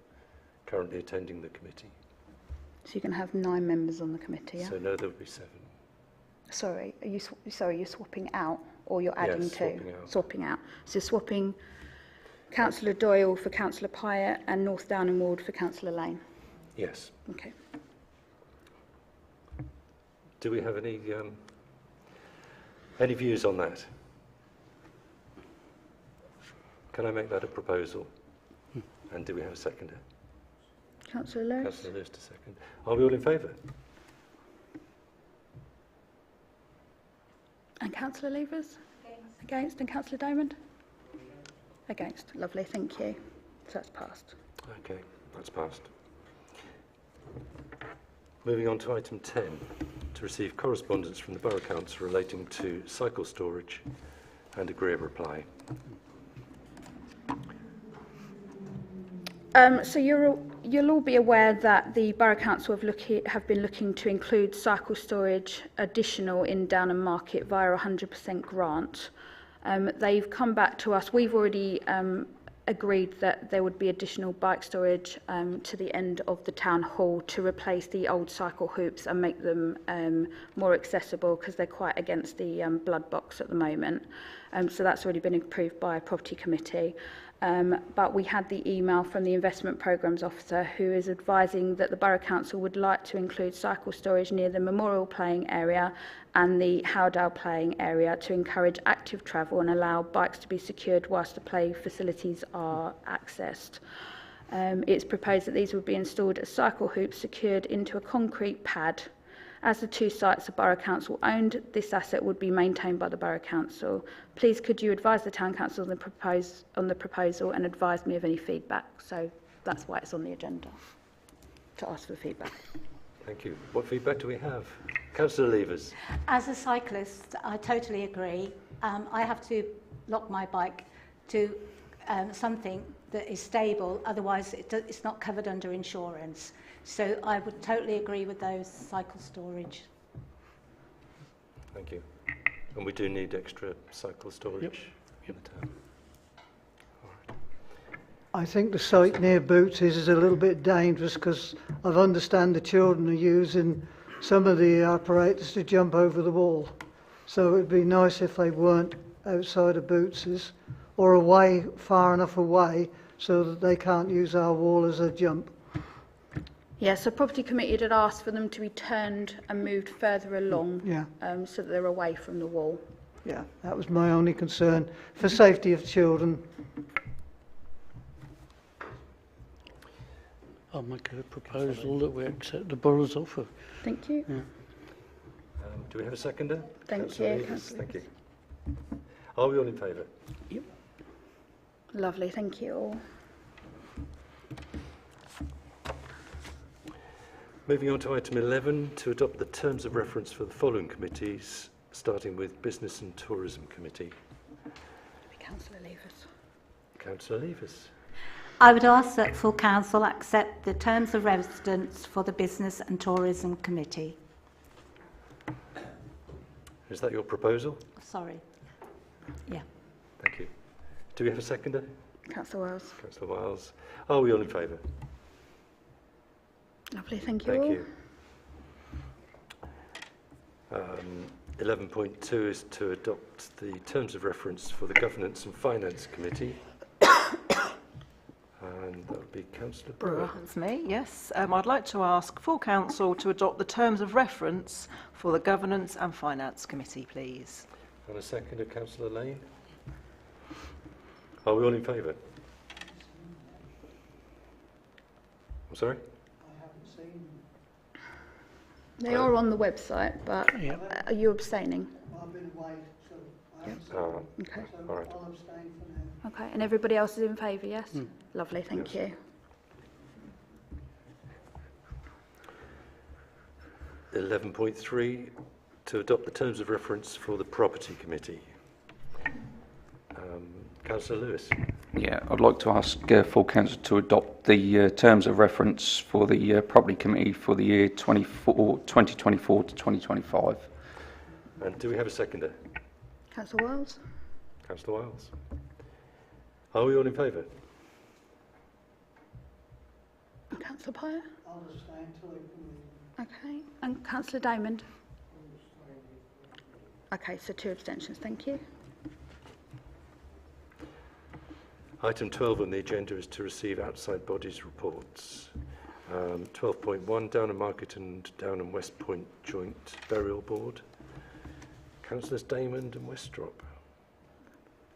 currently attending the committee? So you can have 9 members on the committee, yeah? So no, there will be 7. Sorry, you're swapping out, or you're adding Yes, to? swapping out. Swapping out. So swapping Councillor Doyle for Councillor Pyatt and North Downham Ward for Councillor Lane? Yes. Okay. Do we have any views on that? Can I make that a proposal? And do we have a seconder? Councillor Lewis? Councillor Lewis to second. Are we all in favour? And Councillor Levers? Against. And Councillor Diamond? Against. Lovely, thank you. So that's passed. Okay, that's passed. Moving on to item 10, to receive correspondence from the Borough Council relating to cycle storage and agree a reply. So you'll all be aware that the Borough Council have been looking to include cycle storage additional in Downham Market via a 100% grant. They've come back to us. We've already agreed that there would be additional bike storage to the end of the town hall to replace the old cycle hoops and make them more accessible, because they're quite against the blood box at the moment. So that's already been approved by a property committee. But we had the email from the investment programmes officer, who is advising that the Borough Council would like to include cycle storage near the Memorial playing area and the Howdale playing area to encourage active travel and allow bikes to be secured whilst the play facilities are accessed. It's proposed that these would be installed as cycle hoops secured into a concrete pad. As the two sites are Borough Council owned, this asset would be maintained by the Borough Council. Please could you advise the Town Council on the proposal and advise me of any feedback? So that's why it's on the agenda, to ask for feedback. Thank you. What feedback do we have? Councillor Levers. As a cyclist, I totally agree. I have to lock my bike to something that is stable, otherwise it's not covered under insurance. So I would totally agree with those cycle storage. Thank you. And we do need extra cycle storage in the town. I think the site near Boots is a little bit dangerous, because I understand the children are using some of the apparatus to jump over the wall. So it would be nice if they weren't outside of Boots's or away, far enough away so that they can't use our wall as a jump. Yeah, so property committee had asked for them to be turned and moved further along, Yeah. So that they're away from the wall. Yeah, that was my only concern for safety of children. I'll make a proposal that we accept the borough's offer. Thank you. Yeah. Do we have a seconder? Thank Councillor you, Levers, Councillor thank you. Are we all in favour? Yep. Lovely, thank you all. Moving on to item 11, to adopt the terms of reference for the following committees, starting with Business and Tourism Committee. Councillor Levers. Councillor Levers. I would ask that full council accept the terms of residence for the Business and Tourism Committee. Is that your proposal? Sorry. Yeah. Thank you. Do we have a seconder? Councillor Wells. Councillor Wiles. Are we all in favour? Lovely, thank you Thank all. you. 11.2 is to adopt the terms of reference for the Governance and Finance Committee. And that would be Councillor Brewer. That's me, yes. I'd like to ask full council to adopt the terms of reference for the Governance and Finance Committee, please. And a seconder, Councillor Lane. Are we all in favour? I'm sorry? They are on the website, but are you abstaining? I've been away, so Okay. All right. I'll abstain for now. Okay, and everybody else is in favour, yes? Lovely, thank you. 11.3, to adopt the terms of reference for the Property Committee. Councillor Lewis. Yeah, I'd like to ask full council to adopt the terms of reference for the Property Committee for the year 2024 to 2025. And do we have a seconder? Councillor Wells. Councillor Wiles. Are we all in favour? Councillor Pyre. I'll abstain till they can leave. Okay, and Councillor Diamond. Okay, so 2 abstentions, thank you. Item 12 on the agenda is to receive outside bodies reports. 12.1, Downham Market and Downham West Point Joint Burial Board. Councillors Damond and Westrop.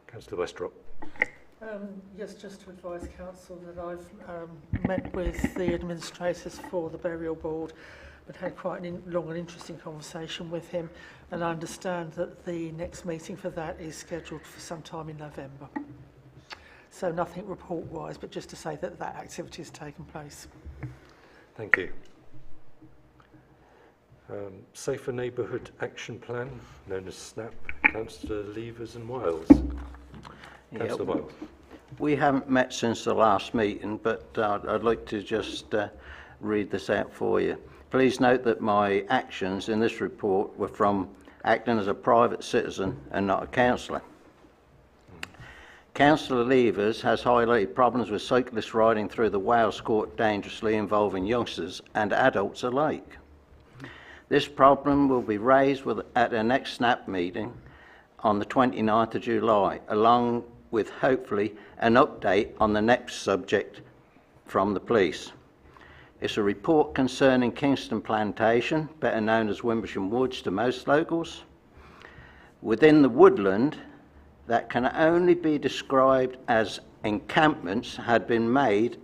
Councillor Westrop. Yes, just to advise council that I've met with the administrators for the burial board, but had quite a long and interesting conversation with him, and I understand that the next meeting for that is scheduled for sometime in November. So nothing report-wise, but just to say that that activity has taken place. Thank you. Safer Neighbourhood Action Plan, known as SNAP. Councillor Levers and Wiles. Councillor Wiles. We haven't met since the last meeting, but I'd like to just read this out for you. Please note that my actions in this report were from acting as a private citizen and not a councillor. Councillor Levers has highlighted problems with cyclists riding through the Wales Court dangerously, involving youngsters and adults alike. This problem will be raised at the next SNAP meeting on the 29th of July, along with hopefully an update on the next subject from the police. It's a report concerning Kingston Plantation, better known as Wimbersham Woods to most locals, within the woodland that can only be described as encampments had been made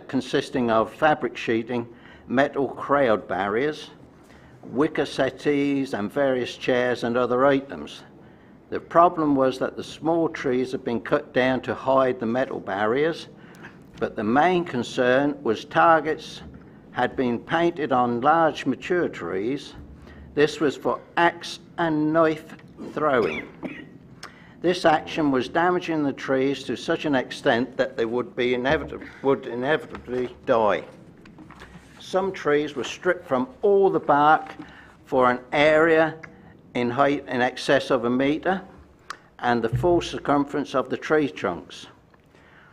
consisting of fabric sheeting, metal crowd barriers, wicker settees and various chairs and other items. The problem was that the small trees had been cut down to hide the metal barriers, but the main concern was targets had been painted on large mature trees. This was for axe and knife throwing. This action was damaging the trees to such an extent that they would inevitably die. Some trees were stripped from all the bark for an area in height in excess of 1 metre and the full circumference of the tree trunks.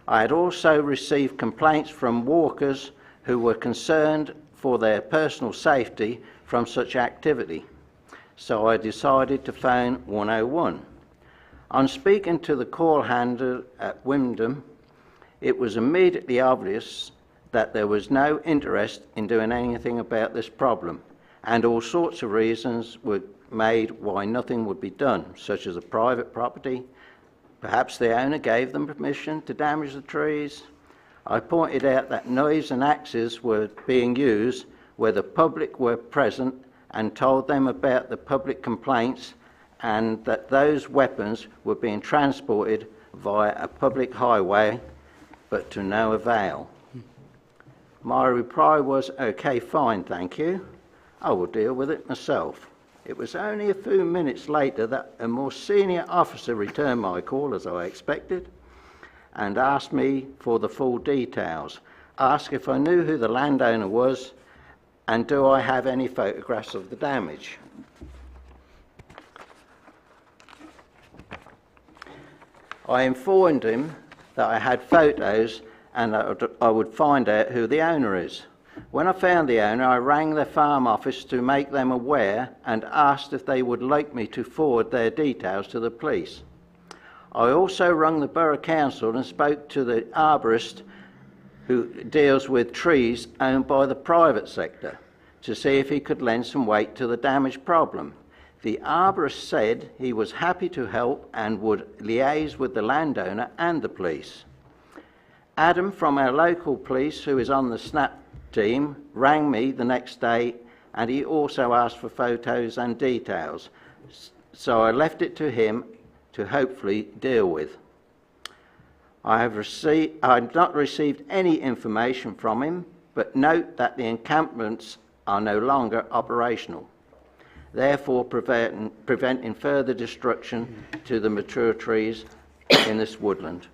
I had also received complaints from walkers who were concerned for their personal safety from such activity, so I decided to phone 101. On speaking to the call handler at Wymondham, it was immediately obvious that there was no interest in doing anything about this problem, and all sorts of reasons were made why nothing would be done, such as a private property. Perhaps the owner gave them permission to damage the trees. I pointed out that knives and axes were being used where the public were present and told them about the public complaints and that those weapons were being transported via a public highway, but to no avail. My reply was, "Okay, fine, thank you. I will deal with it myself." It was only a few minutes later that a more senior officer returned my call, as I expected, and asked me for the full details, asked if I knew who the landowner was, and do I have any photographs of the damage. I informed him that I had photos and that I would find out who the owner is. When I found the owner, I rang their farm office to make them aware and asked if they would like me to forward their details to the police. I also rang the Borough Council and spoke to the arborist who deals with trees owned by the private sector to see if he could lend some weight to the damage problem. The arborist said he was happy to help and would liaise with the landowner and the police. Adam from our local police, who is on the SNAP team, rang me the next day and he also asked for photos and details. So I left it to him to hopefully deal with. I have not received any information from him, but note that the encampments are no longer operational, therefore preventing further destruction to the mature trees in this woodland.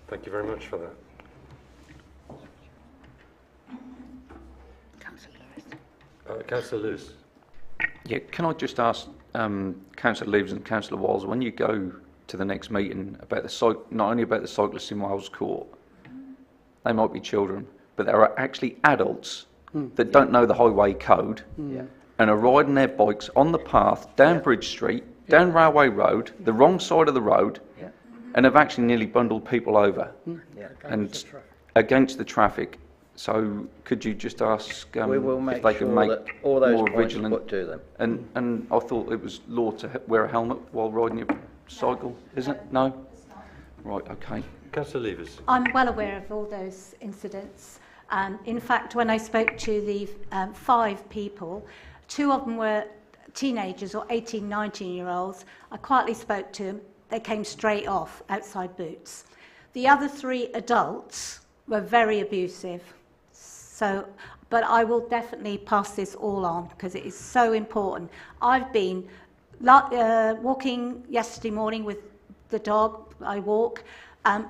Thank you very much for that. Councillor Lewis. Yeah, can I just ask Councillor Leaves and Councillor Walls, when you go to the next meeting about not only about the cyclists in Wales Court, they might be children, but there are actually adults that don't know the highway code and are riding their bikes on the path down Bridge Street, down Railway Road, the wrong side of the road, and have actually nearly bundled people over and against the traffic. So could you just ask we will make if they sure can make that all those more points vigilant? are put to them. And I thought it was law to wear a helmet while riding your cycle, isn't it? No? Right, okay. Councillor Levers. I'm well aware of all those incidents. In fact, when I spoke to the 5 people, 2 of them were teenagers or 18, 19-year-olds. I quietly spoke to them. They came straight off outside Boots. The other 3 adults were very abusive. So, but I will definitely pass this all on because it is so important. I've been walking yesterday morning with the dog I walk. A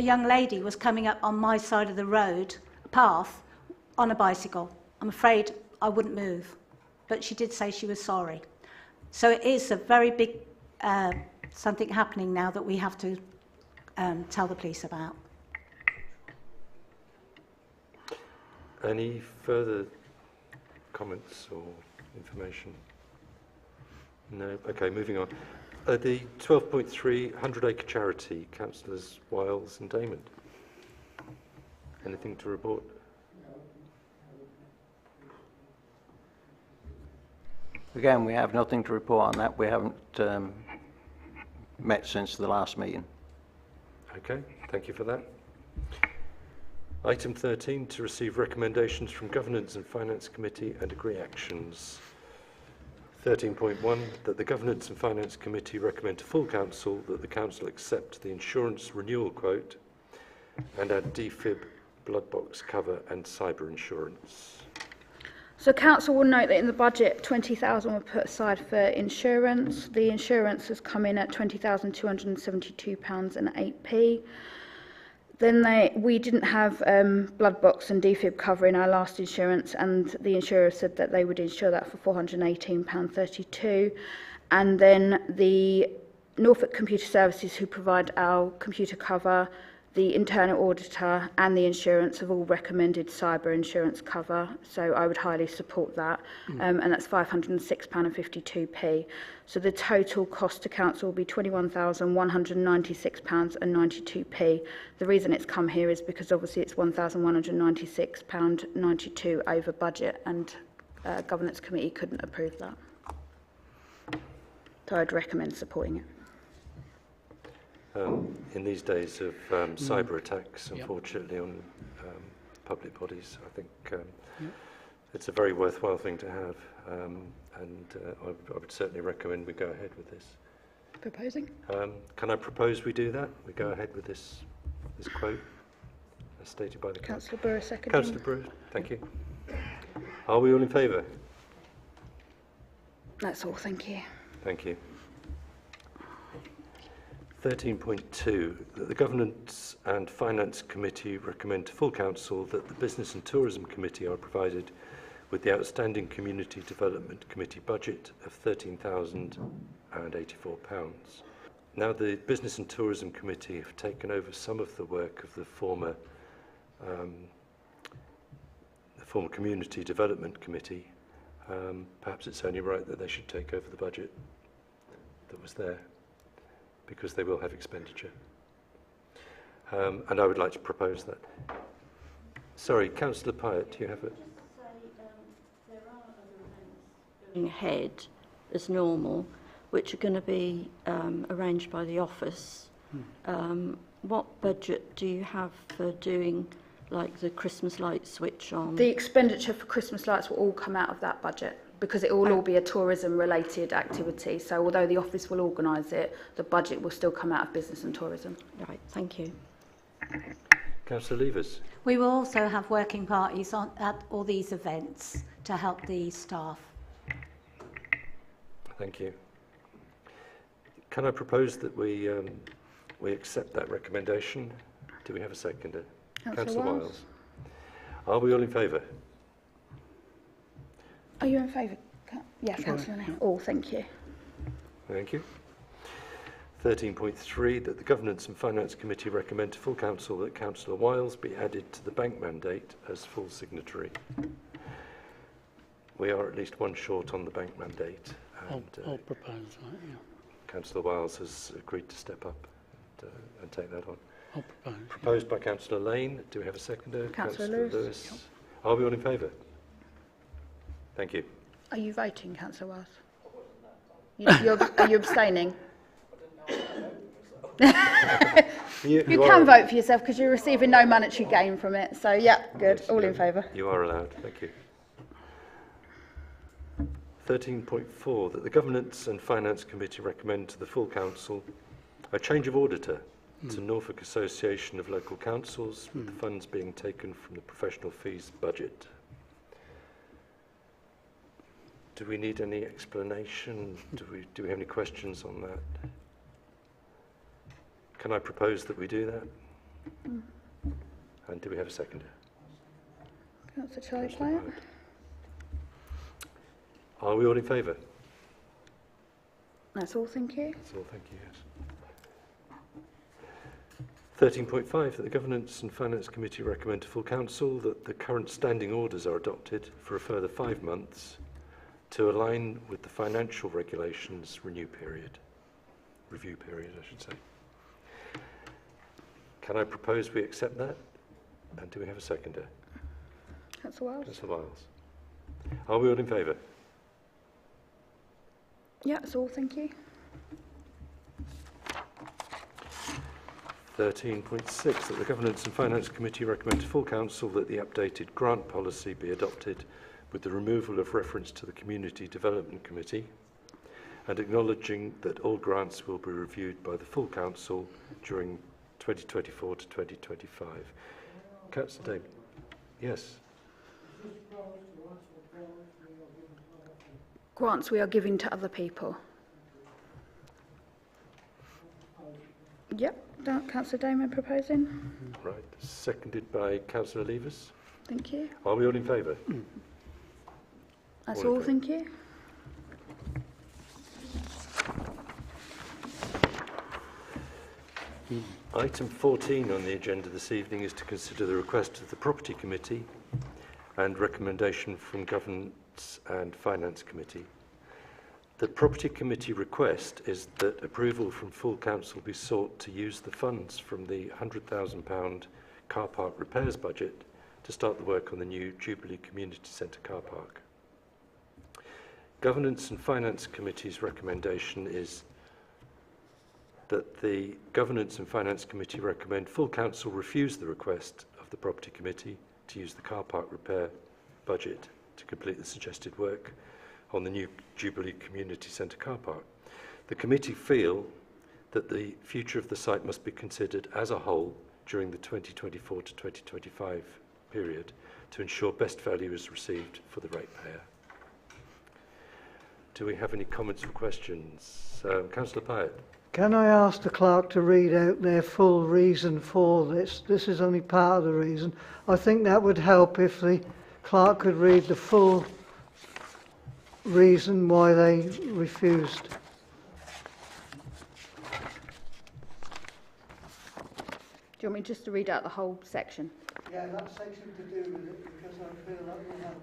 young lady was coming up on my side of the road path on a bicycle. I'm afraid I wouldn't move, but she did say she was sorry. So it is a very big something happening now that we have to tell the police about. Any further comments or information? No? Okay, moving on. The 12.3 100-acre charity, Councillors Wiles and Damon. Anything to report? Again, we have nothing to report on that. We haven't met since the last meeting. Okay, thank you for that. Item 13, to receive recommendations from Governance and Finance Committee and agree actions. 13.1, that the Governance and Finance Committee recommend to full Council that the Council accept the insurance renewal quote and add defib, blood box cover and cyber insurance. So Council will note that in the budget, 20,000 were put aside for insurance. The insurance has come in at £20,272 and 8p. Then we didn't have blood box and defib cover in our last insurance, and the insurer said that they would insure that for £418.32. And then the Norfolk Computer Services, who provide our computer cover, the internal auditor and the insurance have all recommended cyber insurance cover, so I would highly support that, and that's £506.52p. So the total cost to Council will be £21,196.92p. The reason it's come here is because obviously it's £1,196.92 over budget, and Governance Committee couldn't approve that. So I'd recommend supporting it. In these days of cyber attacks, unfortunately, on public bodies, I think it's a very worthwhile thing to have, and I would certainly recommend we go ahead with this. Proposing? Can I propose we do that? We go ahead with this quote, as stated by the Councillor Brewer, second. Councillor Brewer, thank you. Are we all in favour? That's all, thank you. Thank you. 13.2, that the Governance and Finance Committee recommend to full Council that the Business and Tourism Committee are provided with the outstanding Community Development Committee budget of £13,084. Now, the Business and Tourism Committee have taken over some of the work of the former Community Development Committee. Perhaps it's only right that they should take over the budget that was there, because they will have expenditure. And I would like to propose that. Sorry, Councillor Pyatt, do you have it? Just to say, there are other events going ahead as normal, which are going to be arranged by the office. What budget do you have for doing, like, the Christmas light switch on? The expenditure for Christmas lights will all come out of that budget, because it will all be a tourism-related activity. So although the office will organise it, the budget will still come out of business and tourism. Right, thank you. Councillor Levers. We will also have working parties at all these events to help the staff. Thank you. Can I propose that we accept that recommendation? Do we have a seconder? Councillor Wiles. Are we all in favour? Are you in favour? Yeah, Councillor Lane. All, thank you. Thank you. 13.3, that the Governance and Finance Committee recommend to full Council that Councillor Wiles be added to the bank mandate as full signatory. We are at least one short on the bank mandate. And, I'll propose that, yeah. Councillor Wiles has agreed to step up and take that on. I'll propose. Proposed by Councillor Lane. Do we have a seconder? Councillor Lewis. Yep. Are we all in favour? Thank you. Are you voting, Councillor Wiles? Are you abstaining? you can vote for yourself because you're receiving no monetary gain from it. So, yeah, good. Yes, all in favour. You are allowed. Thank you. 13.4, that the Governance and Finance Committee recommend to the full Council a change of auditor to Norfolk Association of Local Councils, with the funds being taken from the professional fees budget. Do we need any explanation? Do we have any questions on that? Can I propose that we do that? And do we have a seconder? Councillor Charlie Player. Are we all in favour? That's all, thank you. That's all, thank you, yes. 13.5, that the Governance and Finance Committee recommend to full council that the current standing orders are adopted for a further 5 months to align with the financial regulations review period, I should say. Can I propose we accept that? And do we have a seconder? Councillor Wells? Councillor Wiles. Are we all in favour? Yeah, that's all, thank you. 13.6, that the Governance and Finance Committee recommend to full council that the updated grant policy be adopted with the removal of reference to the Community Development Committee and acknowledging that all grants will be reviewed by the full council during 2024 to 2025. Councillor David. Yes. Grants we are giving to other people. Yep, Councillor Damon proposing. Right, seconded by Councillor Leavers. Thank you. Are we all in favour? That's All in all, favour. thank you. Item 14 on the agenda this evening is to consider the request of the Property Committee and recommendation from Governance and Finance Committee. The Property Committee request is that approval from full council be sought to use the funds from the £100,000 car park repairs budget to start the work on the new Jubilee Community Centre car park. Governance and Finance Committee's recommendation is that the Governance and Finance Committee recommend full council refuse the request of the Property Committee to use the car park repair budget to complete the suggested work on the new Jubilee Community Centre car park. The committee feel that the future of the site must be considered as a whole during the 2024 to 2025 period to ensure best value is received for the ratepayer. Do we have any comments or questions? Councillor Pyatt. Can I ask the clerk to read out their full reason for this? This is only part of the reason. I think that would help if the clerk could read the full reason why they refused. Do you want me just to read out the whole section? Yeah, that section to do with it because I feel that we have.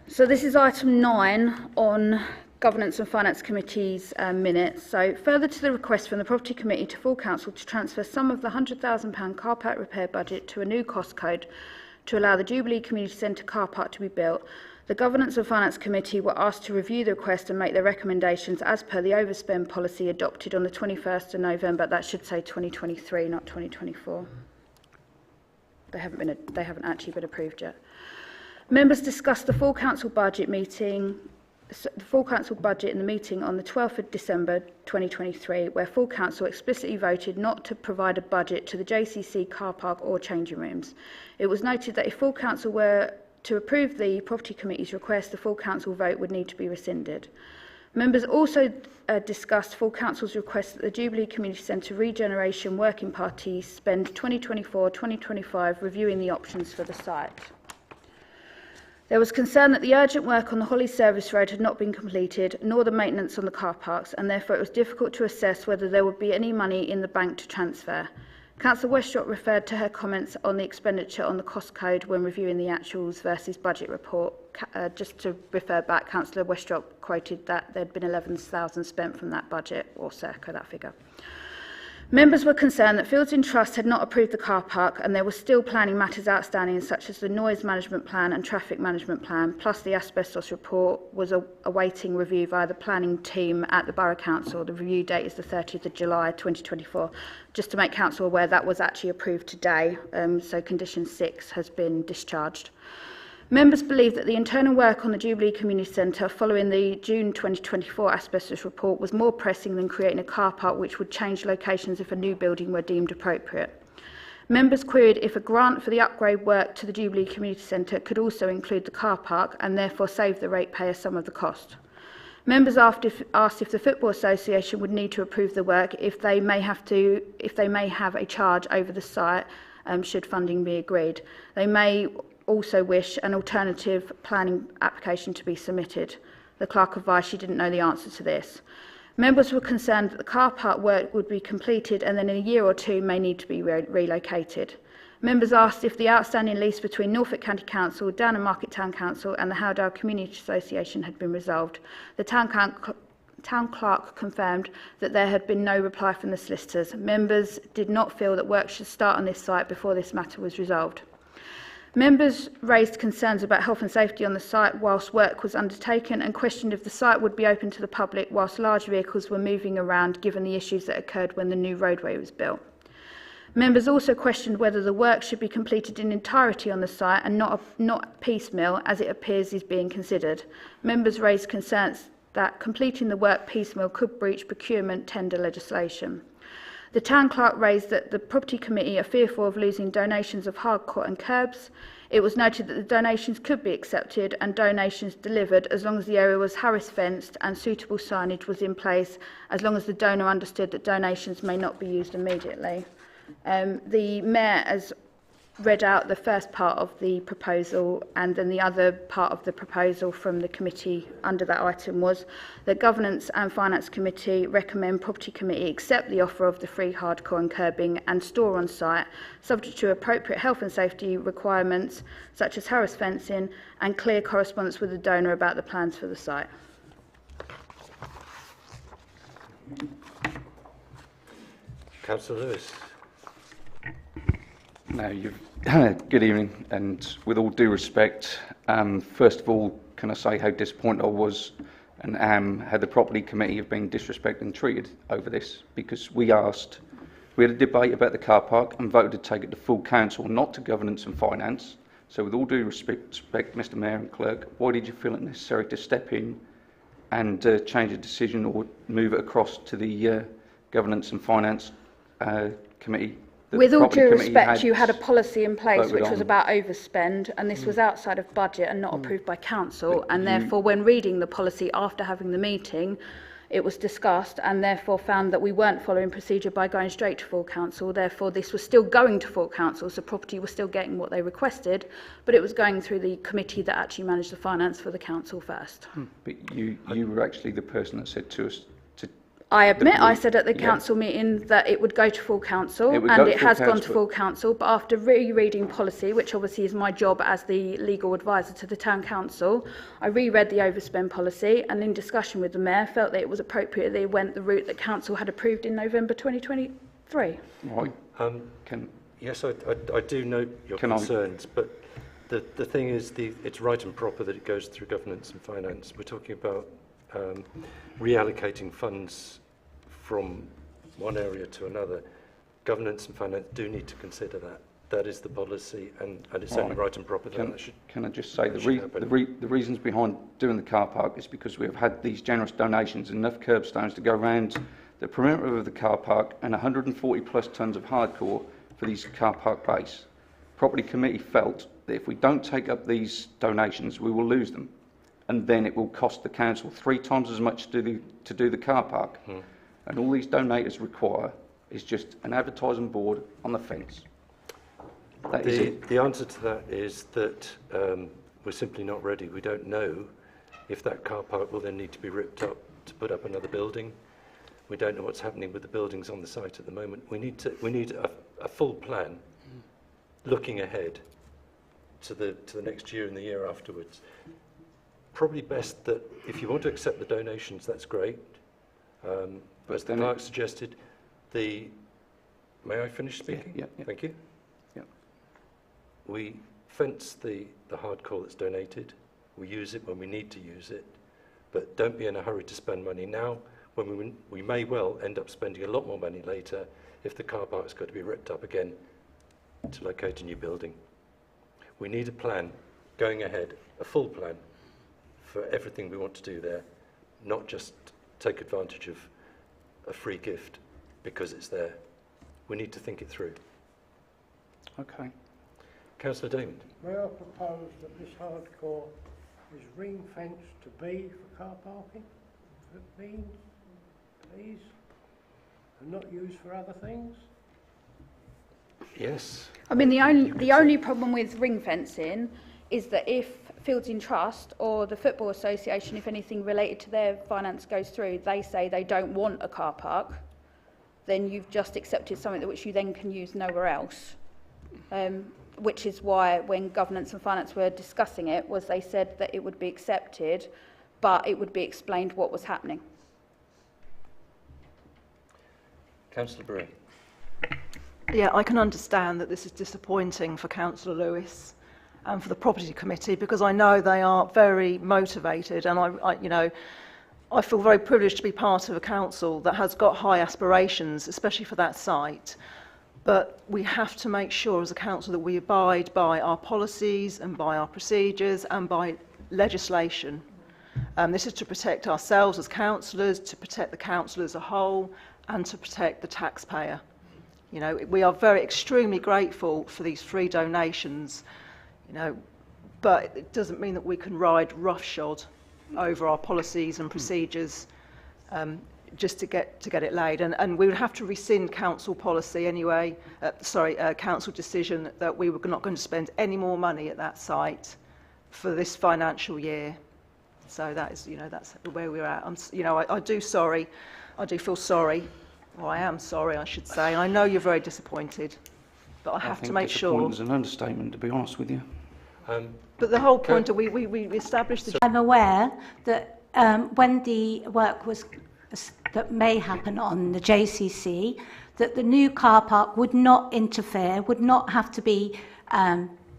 So this is item 9 on Governance and Finance Committee's minutes. So further to the request from the Property Committee to full council to transfer some of the £100,000 car park repair budget to a new cost code to allow the Jubilee Community Centre car park to be built, the Governance and Finance Committee were asked to review the request and make their recommendations as per the overspend policy adopted on the 21st of November. That should say 2023, not 2024. They haven't actually been approved yet. Members discussed the full council budget in the meeting on the 12th of December 2023, where full council explicitly voted not to provide a budget to the JCC car park or changing rooms. It was noted that if full council were to approve the Property Committee's request, the full council vote would need to be rescinded. Members also discussed full council's request that the Jubilee Community Centre Regeneration Working Party spend 2024-2025 reviewing the options for the site. There was concern that the urgent work on the Holly Service Road had not been completed, nor the maintenance on the car parks, and therefore it was difficult to assess whether there would be any money in the bank to transfer. Councillor Westrop referred to her comments on the expenditure on the cost code when reviewing the actuals versus budget report. Just to refer back, Councillor Westrop quoted that there had been 11,000 spent from that budget, or circa that figure. Members were concerned that Fields in Trust had not approved the car park and there were still planning matters outstanding such as the noise management plan and traffic management plan, plus the asbestos report was awaiting review via the planning team at the Borough Council. The review date is the 30th of July 2024. Just to make Council aware, that was actually approved today, so condition 6 has been discharged. Members believe that the internal work on the Jubilee Community Centre following the June 2024 asbestos report was more pressing than creating a car park which would change locations if a new building were deemed appropriate. Members queried if a grant for the upgrade work to the Jubilee Community Centre could also include the car park and therefore save the ratepayer some of the cost. Members asked if the Football Association would need to approve the work if they may have a charge over the site should funding be agreed. They may also wish an alternative planning application to be submitted. The clerk advised she didn't know the answer to this. Members were concerned that the car park work would be completed and then in a year or two may need to be relocated. Members asked if the outstanding lease between Norfolk County Council, Downham Market Town Council and the Howdale Community Association had been resolved. The Town Clerk confirmed that there had been no reply from the solicitors. Members did not feel that work should start on this site before this matter was resolved. Members raised concerns about health and safety on the site whilst work was undertaken and questioned if the site would be open to the public whilst large vehicles were moving around given the issues that occurred when the new roadway was built. Members also questioned whether the work should be completed in entirety on the site and not piecemeal as it appears is being considered. Members raised concerns that completing the work piecemeal could breach procurement tender legislation. The Town Clerk raised that the Property Committee are fearful of losing donations of hardcore and curbs. It was noted that the donations could be accepted and donations delivered as long as the area was Harris fenced and suitable signage was in place, as long as the donor understood that donations may not be used immediately. The Mayor has read out the first part of the proposal, and then the other part of the proposal from the committee under that item was that Governance and Finance Committee recommend Property Committee accept the offer of the free hardcore and curbing and store on site, subject to appropriate health and safety requirements such as Harris fencing and clear correspondence with the donor about the plans for the site. Councillor Lewis. No, good evening, and with all due respect, first of all, can I say how disappointed I was and am how the Property Committee have been disrespected and treated over this, because we had a debate about the car park and voted to take it to full council, not to Governance and Finance. So with all due respect, Mr Mayor and Clerk, why did you feel it necessary to step in and change a decision or move it across to the Governance and Finance Committee? With all due respect, you had a policy in place which was about overspend, and this was outside of budget and not approved by council, and therefore when reading the policy after having the meeting, it was discussed and therefore found that we weren't following procedure by going straight to full council. Therefore this was still going to full council, so property was still getting what they requested, but it was going through the committee that actually managed the finance for the council first. But you were actually the person that said to us I admit I said at the council meeting that it would go to full council, and it has gone to full council, but after rereading policy, which obviously is my job as the legal advisor to the town council, I reread the overspend policy and in discussion with the mayor felt that it was appropriate that they went the route that council had approved in November 2023. Right. Yes, I do note your concerns, but the thing is, it's right and proper that it goes through Governance and Finance. We're talking about reallocating funds from one area to another. Governance and Finance do need to consider that. That is the policy, and it's only right and proper that that should. Can I just say the reasons behind doing the car park is because we have had these generous donations and enough curbstones to go around the perimeter of the car park and 140 plus tonnes of hardcore for these car park base. Property Committee felt that if we don't take up these donations, we will lose them, and then it will cost the council 3 times as much to do the car park. And all these donators require is just an advertising board on the fence. That is it. The answer to that is that we're simply not ready. We don't know if that car park will then need to be ripped up to put up another building. We don't know what's happening with the buildings on the site at the moment. We need a full plan looking ahead to the next year and the year afterwards. Probably best that if you want to accept the donations, that's great. But as the clerk suggested, may I finish speaking? Yeah. Thank you. Yeah. We fence the hardcore that's donated. We use it when we need to use it, but don't be in a hurry to spend money now when we may well end up spending a lot more money later if the car park's got to be ripped up again to locate a new building. We need a plan going ahead, a full plan for everything we want to do there, not just take advantage of a free gift because it's there. We need to think it through. Okay. Councillor Damon. May I propose that this hardcore is ring-fenced to be for car parking? Please? And not used for other things? Yes. I mean, the only problem with ring fencing is that if Fields in Trust or the Football Association, if anything related to their finance goes through, they say they don't want a car park, then you've just accepted something that which you then can use nowhere else. Which is why when Governance and Finance were discussing it, was they said that it would be accepted, but it would be explained what was happening. Councillor Bray. Yeah, I can understand that this is disappointing for Councillor Lewis and for the Property Committee, because I know they are very motivated, and I feel very privileged to be part of a council that has got high aspirations, especially for that site. But we have to make sure as a council that we abide by our policies and by our procedures and by legislation. This is to protect ourselves as councillors, to protect the council as a whole, and to protect the taxpayer. You know, we are very extremely grateful for these free donations, you know, but it doesn't mean that we can ride roughshod over our policies and procedures just to get it laid. And we would have to rescind council policy anyway, council decision that we were not going to spend any more money at that site for this financial year. So that is, you know, that's where we're at. I do feel sorry. Well, I am sorry, I should say. I know you're very disappointed, but I have to make sure. Disappointed is an understatement, to be honest with you. But the whole point, we established the... I'm aware that when the work was that may happen on the JCC, that the new car park would not interfere, would not have to be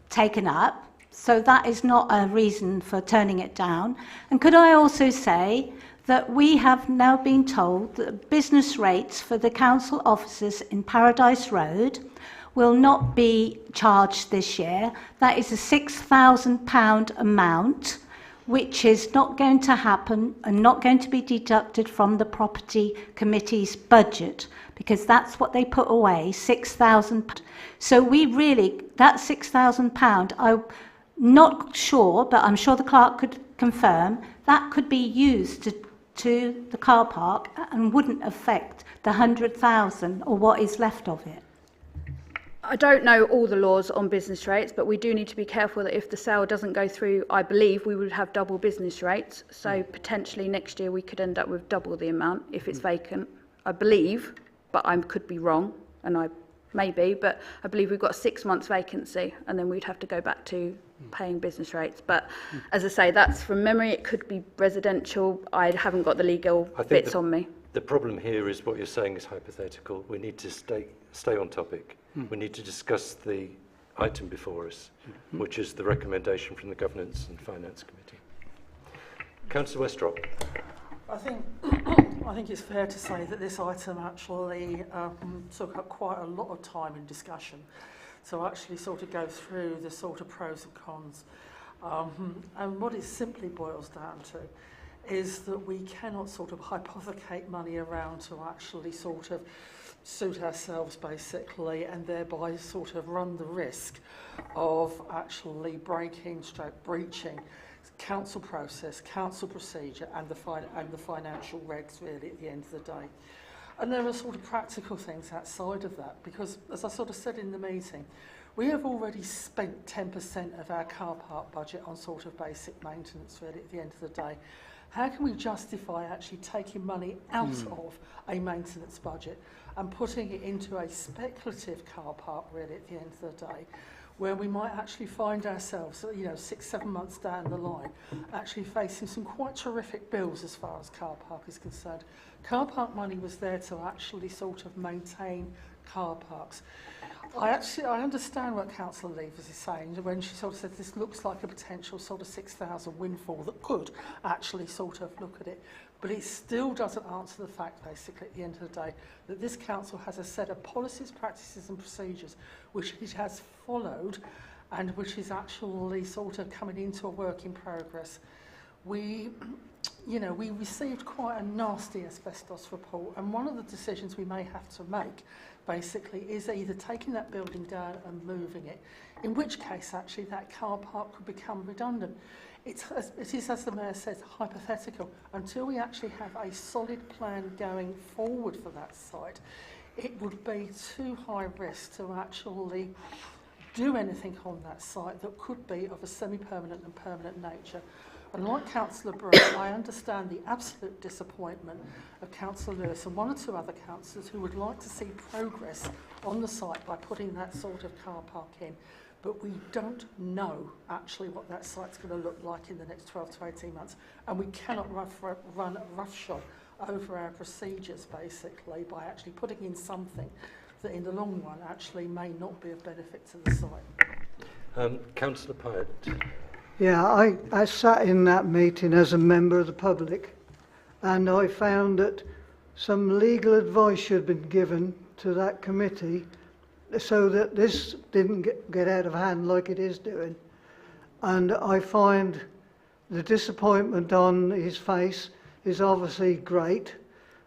taken up. So that is not a reason for turning it down. And could I also say that we have now been told that business rates for the council offices in Paradise Road will not be charged this year. That is a £6,000 amount, which is not going to happen and not going to be deducted from the Property Committee's budget, because that's what they put away, £6,000. So we really, that £6,000, I'm not sure, but I'm sure the clerk could confirm, that could be used to the car park and wouldn't affect the 100,000 or what is left of it. I don't know all the laws on business rates, but we do need to be careful that if the sale doesn't go through, I believe we would have double business rates. So potentially next year we could end up with double the amount if it's vacant. I believe, but I could be wrong, and I may be, but I believe we've got 6 months vacancy, and then we'd have to go back to paying business rates. But as I say, that's from memory. It could be residential. I haven't got the legal bits on me. The problem here is what you're saying is hypothetical. We need to stay on topic. We need to discuss the item before us, which is the recommendation from the Governance and Finance Committee. Councillor Westrop. I think it's fair to say that this item actually took up quite a lot of time in discussion. So actually sort of go through the sort of pros and cons. And what it simply boils down to is that we cannot sort of hypothecate money around to actually sort of suit ourselves basically, and thereby sort of run the risk of actually breaching council process, council procedure and the financial regs really at the end of the day. And there are sort of practical things outside of that, because as I sort of said in the meeting, we have already spent 10% of our car park budget on sort of basic maintenance really at the end of the day. How can we justify actually taking money out of a maintenance budget and putting it into a speculative car park really at the end of the day, where we might actually find ourselves, 6-7 months down the line, actually facing some quite terrific bills as far as car park is concerned. Car park money was there to actually sort of maintain car parks. I understand what Councillor Levers is saying when she sort of said this looks like a potential sort of 6,000 windfall that could actually sort of look at it. But it still doesn't answer the fact, basically, at the end of the day, that this council has a set of policies, practices and procedures which it has followed and which is actually sort of coming into a work in progress. We received quite a nasty asbestos report, and one of the decisions we may have to make, basically, is either taking that building down and moving it, in which case, actually, that car park could become redundant. It is, as the Mayor says, hypothetical. Until we actually have a solid plan going forward for that site, it would be too high risk to actually do anything on that site that could be of a semi-permanent and permanent nature. And like Councillor Brown, I understand the absolute disappointment of Councillor Lewis and one or two other councillors who would like to see progress on the site by putting that sort of car park in. But we don't know actually what that site's going to look like in the next 12 to 18 months. And we cannot run roughshod over our procedures, basically, by actually putting in something that in the long run actually may not be of benefit to the site. Councillor Pyatt. Yeah, I sat in that meeting as a member of the public, and I found that some legal advice should have been given to that committee so that this didn't get out of hand like it is doing. And I find the disappointment on his face is obviously great,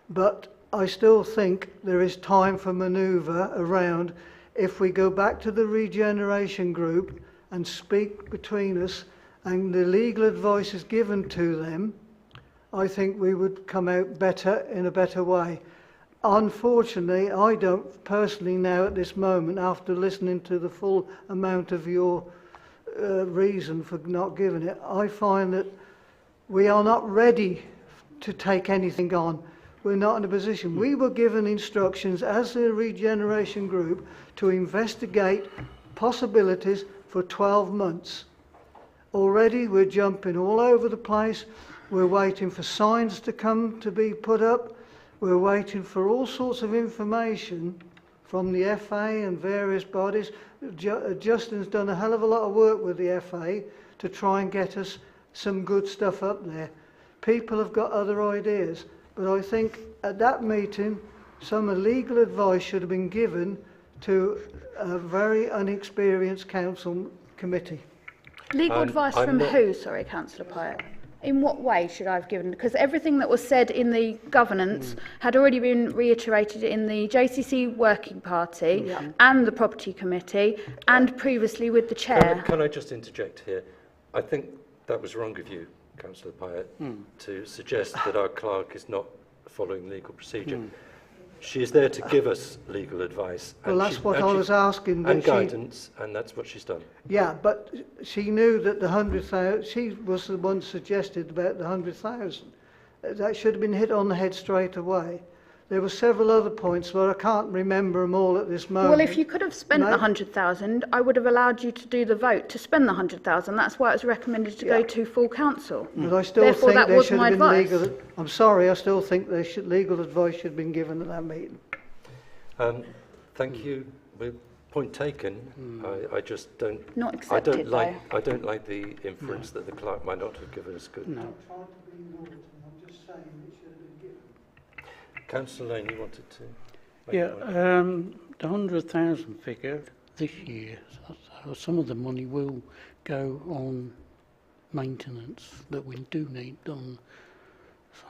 but I still think there is time for manoeuvre around. If we go back to the regeneration group and speak between us and the legal advice is given to them, I think we would come out better in a better way. Unfortunately, I don't personally now at this moment, after listening to the full amount of your reason for not giving it, I find that we are not ready to take anything on. We're not in a position. We were given instructions as a regeneration group to investigate possibilities for 12 months. Already we're jumping all over the place. We're waiting for signs to come to be put up. We're waiting for all sorts of information from the FA and various bodies. Justin's done a hell of a lot of work with the FA to try and get us some good stuff up there. People have got other ideas, but I think at that meeting some legal advice should have been given to a very unexperienced council committee. Legal advice from who, sorry, Councillor Pyatt? In what way should I have given? Because everything that was said in the governance had already been reiterated in the JCC Working Party and the Property Committee and previously with the Chair. Can I just interject here? I think that was wrong of you, Councillor Pyatt, to suggest that our clerk is not following legal procedure. She is there to give us legal advice. Well, that's what I was asking. And guidance, and that's what she's done. Yeah, but she knew that the 100,000, she was the one suggested about the 100,000. That should have been hit on the head straight away. There were several other points, but I can't remember them all at this moment. Well, if you could have spent the 100,000, I would have allowed you to do the vote to spend the 100,000. That's why it was recommended to go to full council. But I still think there should have been legal. I'm sorry, I still think legal advice should have been given at that meeting. Thank you. Point taken. I just don't. Not accepted. I don't like the inference that the clerk might not have given us good. No. I'm trying to be naughty. I'm just saying it should have been given. Councillor Lane, you wanted to? The 100,000 figure this year, so some of the money will go on maintenance that we do need done. So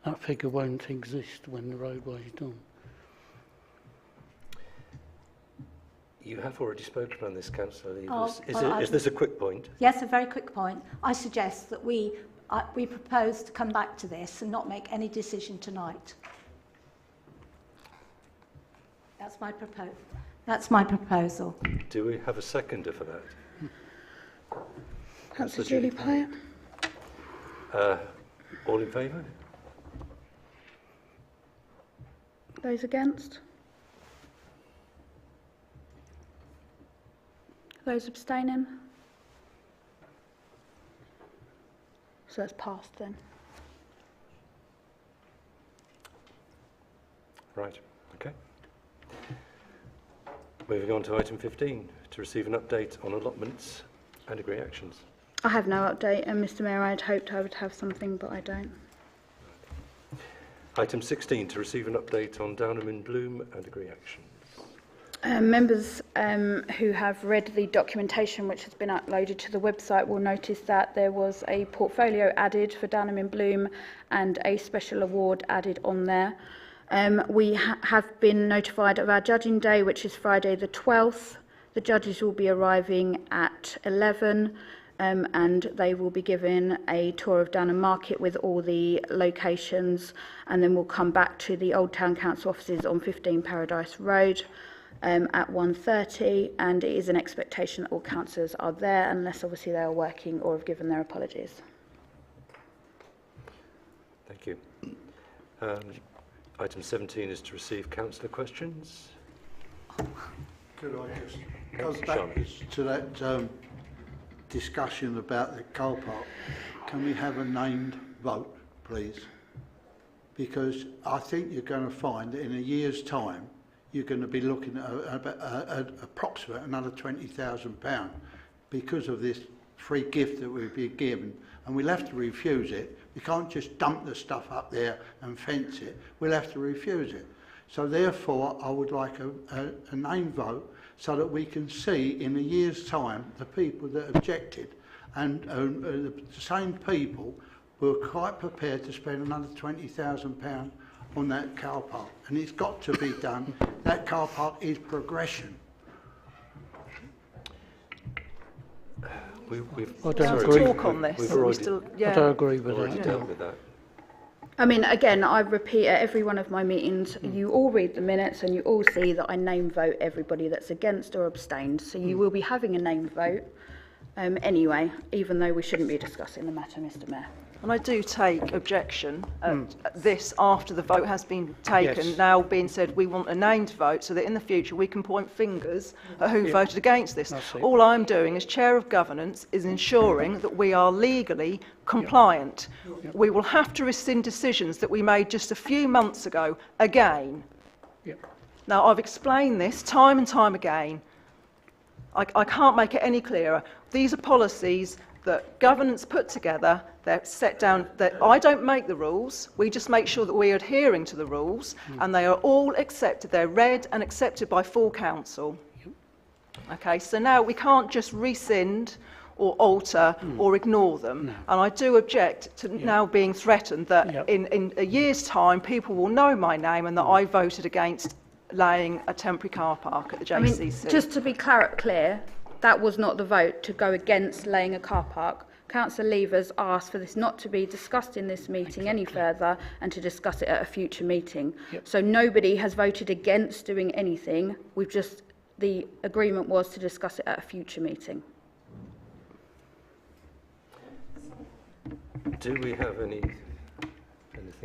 that figure won't exist when the roadway is done. You have already spoken on this, Councillor Lee. Oh, Is this a quick point? Yes, a very quick point. I suggest that we propose to come back to this and not make any decision tonight. That's my proposal. Do we have a seconder for that? Councillor Julie Pyatt. All in favour? Those against? Those abstaining? So that's passed then. Right, okay. Moving on to item 15, to receive an update on allotments and agree actions. I have no update, and Mr Mayor, I'd hoped I would have something, but I don't. Item 16, to receive an update on Downham in Bloom and agree actions. Members who have read the documentation which has been uploaded to the website will notice that there was a portfolio added for Downham in Bloom and a special award added on there. We have been notified of our judging day, which is Friday the 12th. The judges will be arriving at 11 and they will be given a tour of Downham Market with all the locations, and then we'll come back to the Old Town Council offices on 15 Paradise Road. at 1:30, and it is an expectation that all councillors are there, unless obviously they are working or have given their apologies. Thank you. Item 17 is to receive councillor questions. Could I just go back to that discussion about the car park? Can we have a named vote, please? Because I think you're going to find that in a year's time, you're going to be looking at approximately another £20,000 because of this free gift that we've been given, and we'll have to refuse it. We can't just dump the stuff up there and fence it. We'll have to refuse it. So therefore, I would like a name vote so that we can see in a year's time the people that objected, and the same people were quite prepared to spend another £20,000 on that car park. And it's got to be done. That car park is progression. I don't agree. Talk on this. I don't agree with that. Dealt with that. I mean, again, I repeat at every one of my meetings, you all read the minutes and you all see that I name vote everybody that's against or abstained. So you will be having a name vote anyway, even though we shouldn't be discussing the matter, Mr. Mayor. And I do take objection at this after the vote has been taken, Yes. now being said we want a named vote so that in the future we can point fingers at who voted against this. All I'm doing as Chair of Governance is ensuring that we are legally compliant. We will have to rescind decisions that we made just a few months ago again. Now, I've explained this time and time again. I can't make it any clearer. These are policies that governance put together. They're set down. I don't make the rules. We just make sure that we're adhering to the rules, and they are all accepted. They're read and accepted by full council. Okay, so now we can't just rescind or alter or ignore them. No. And I do object to now being threatened that in a year's time people will know my name and that I voted against laying a temporary car park at the JCC. I mean, just to be clear, that was not the vote to go against laying a car park. Councillor Levers asked for this not to be discussed in this meeting any further and to discuss it at a future meeting. So nobody has voted against doing anything. The agreement was to discuss it at a future meeting. Do we have anything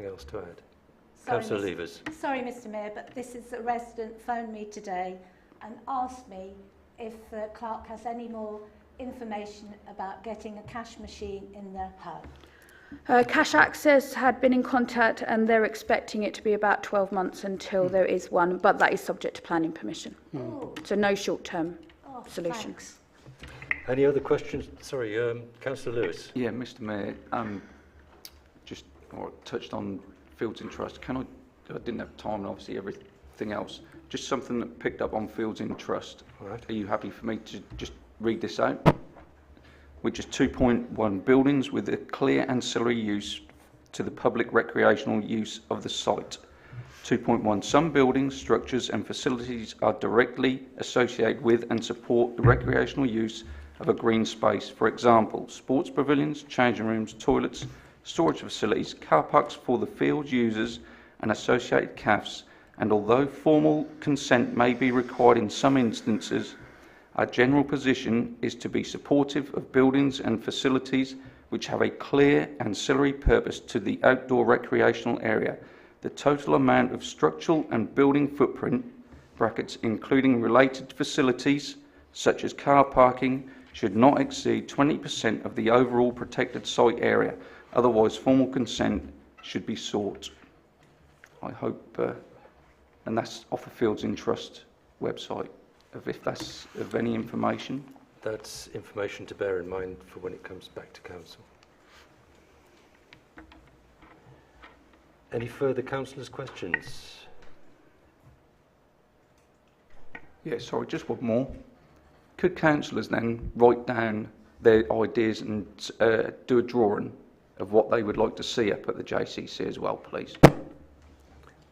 else to add? Councillor Levers. Sorry, Mr. Mayor, but this is a resident phoned me today and asked me if the clerk has any more information about getting a cash machine in the home. Cash Access had been in contact and they're expecting it to be about 12 months until there is one, but that is subject to planning permission. So no short-term solution. Thanks. Any other questions? Sorry, Councillor Lewis. Yeah, Mr. Mayor, just touched on Fields in Trust. I didn't have time, and obviously everything else. Just something that picked up on Fields in Trust. Right. Are you happy for me to just read this out? Which is 2.1 buildings with a clear ancillary use to the public recreational use of the site. 2.1 some buildings, structures and facilities are directly associated with and support the recreational use of a green space. For example, sports pavilions, changing rooms, toilets, storage facilities, car parks for the field users and associated CAFs. And although formal consent may be required in some instances, our general position is to be supportive of buildings and facilities which have a clear ancillary purpose to the outdoor recreational area. The total amount of structural and building footprint, brackets including related facilities such as car parking, should not exceed 20% of the overall protected site area. Otherwise, formal consent should be sought. I hope, and that's off the Fields in Trust website, if that's of any information. That's information to bear in mind for when it comes back to council. Any further councillors' questions? Yeah, sorry, just one more. Could councillors then write down their ideas and do a drawing of what they would like to see up at the JCC as well, please?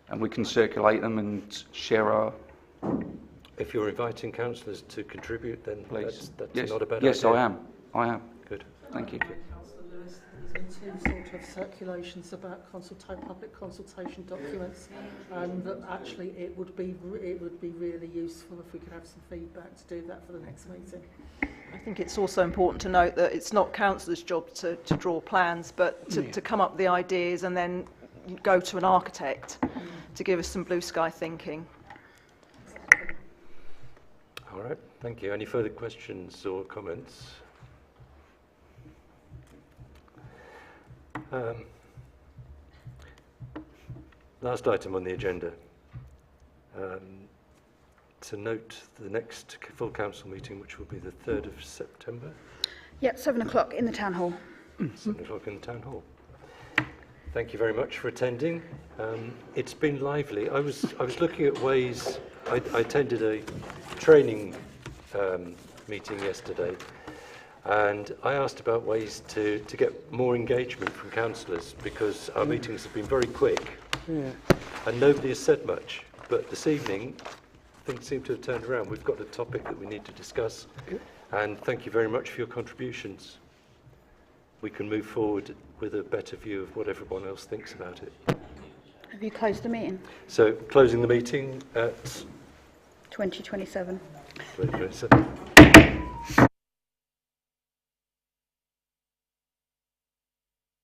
And we can circulate them and share our... If you're inviting councillors to contribute, then please. That's yes. Not a bad yes, idea. I am. Good. Thank you. Councillor Lewis, there's been two sort of circulations about public consultation documents, and that actually it would be really useful if we could have some feedback to do that for the next meeting. I think it's also important to note that it's not councillors' job to draw plans, but to come up with the ideas and then go to an architect to give us some blue sky thinking. All right, thank you. Any further questions or comments? Last item on the agenda. To note the next full council meeting, which will be the 3rd of September. Yep, 7 o'clock in the town hall. 7 o'clock in the town hall. Thank you very much for attending. It's been lively. I was looking at ways. I attended a training meeting yesterday, and I asked about ways to get more engagement from councillors, because our meetings have been very quick, and nobody has said much. But this evening, things seem to have turned around. We've got a topic that we need to discuss, and thank you very much for your contributions. We can move forward with a better view of what everyone else thinks about it. Have you closed the meeting? So, closing the meeting at 2027. 2027.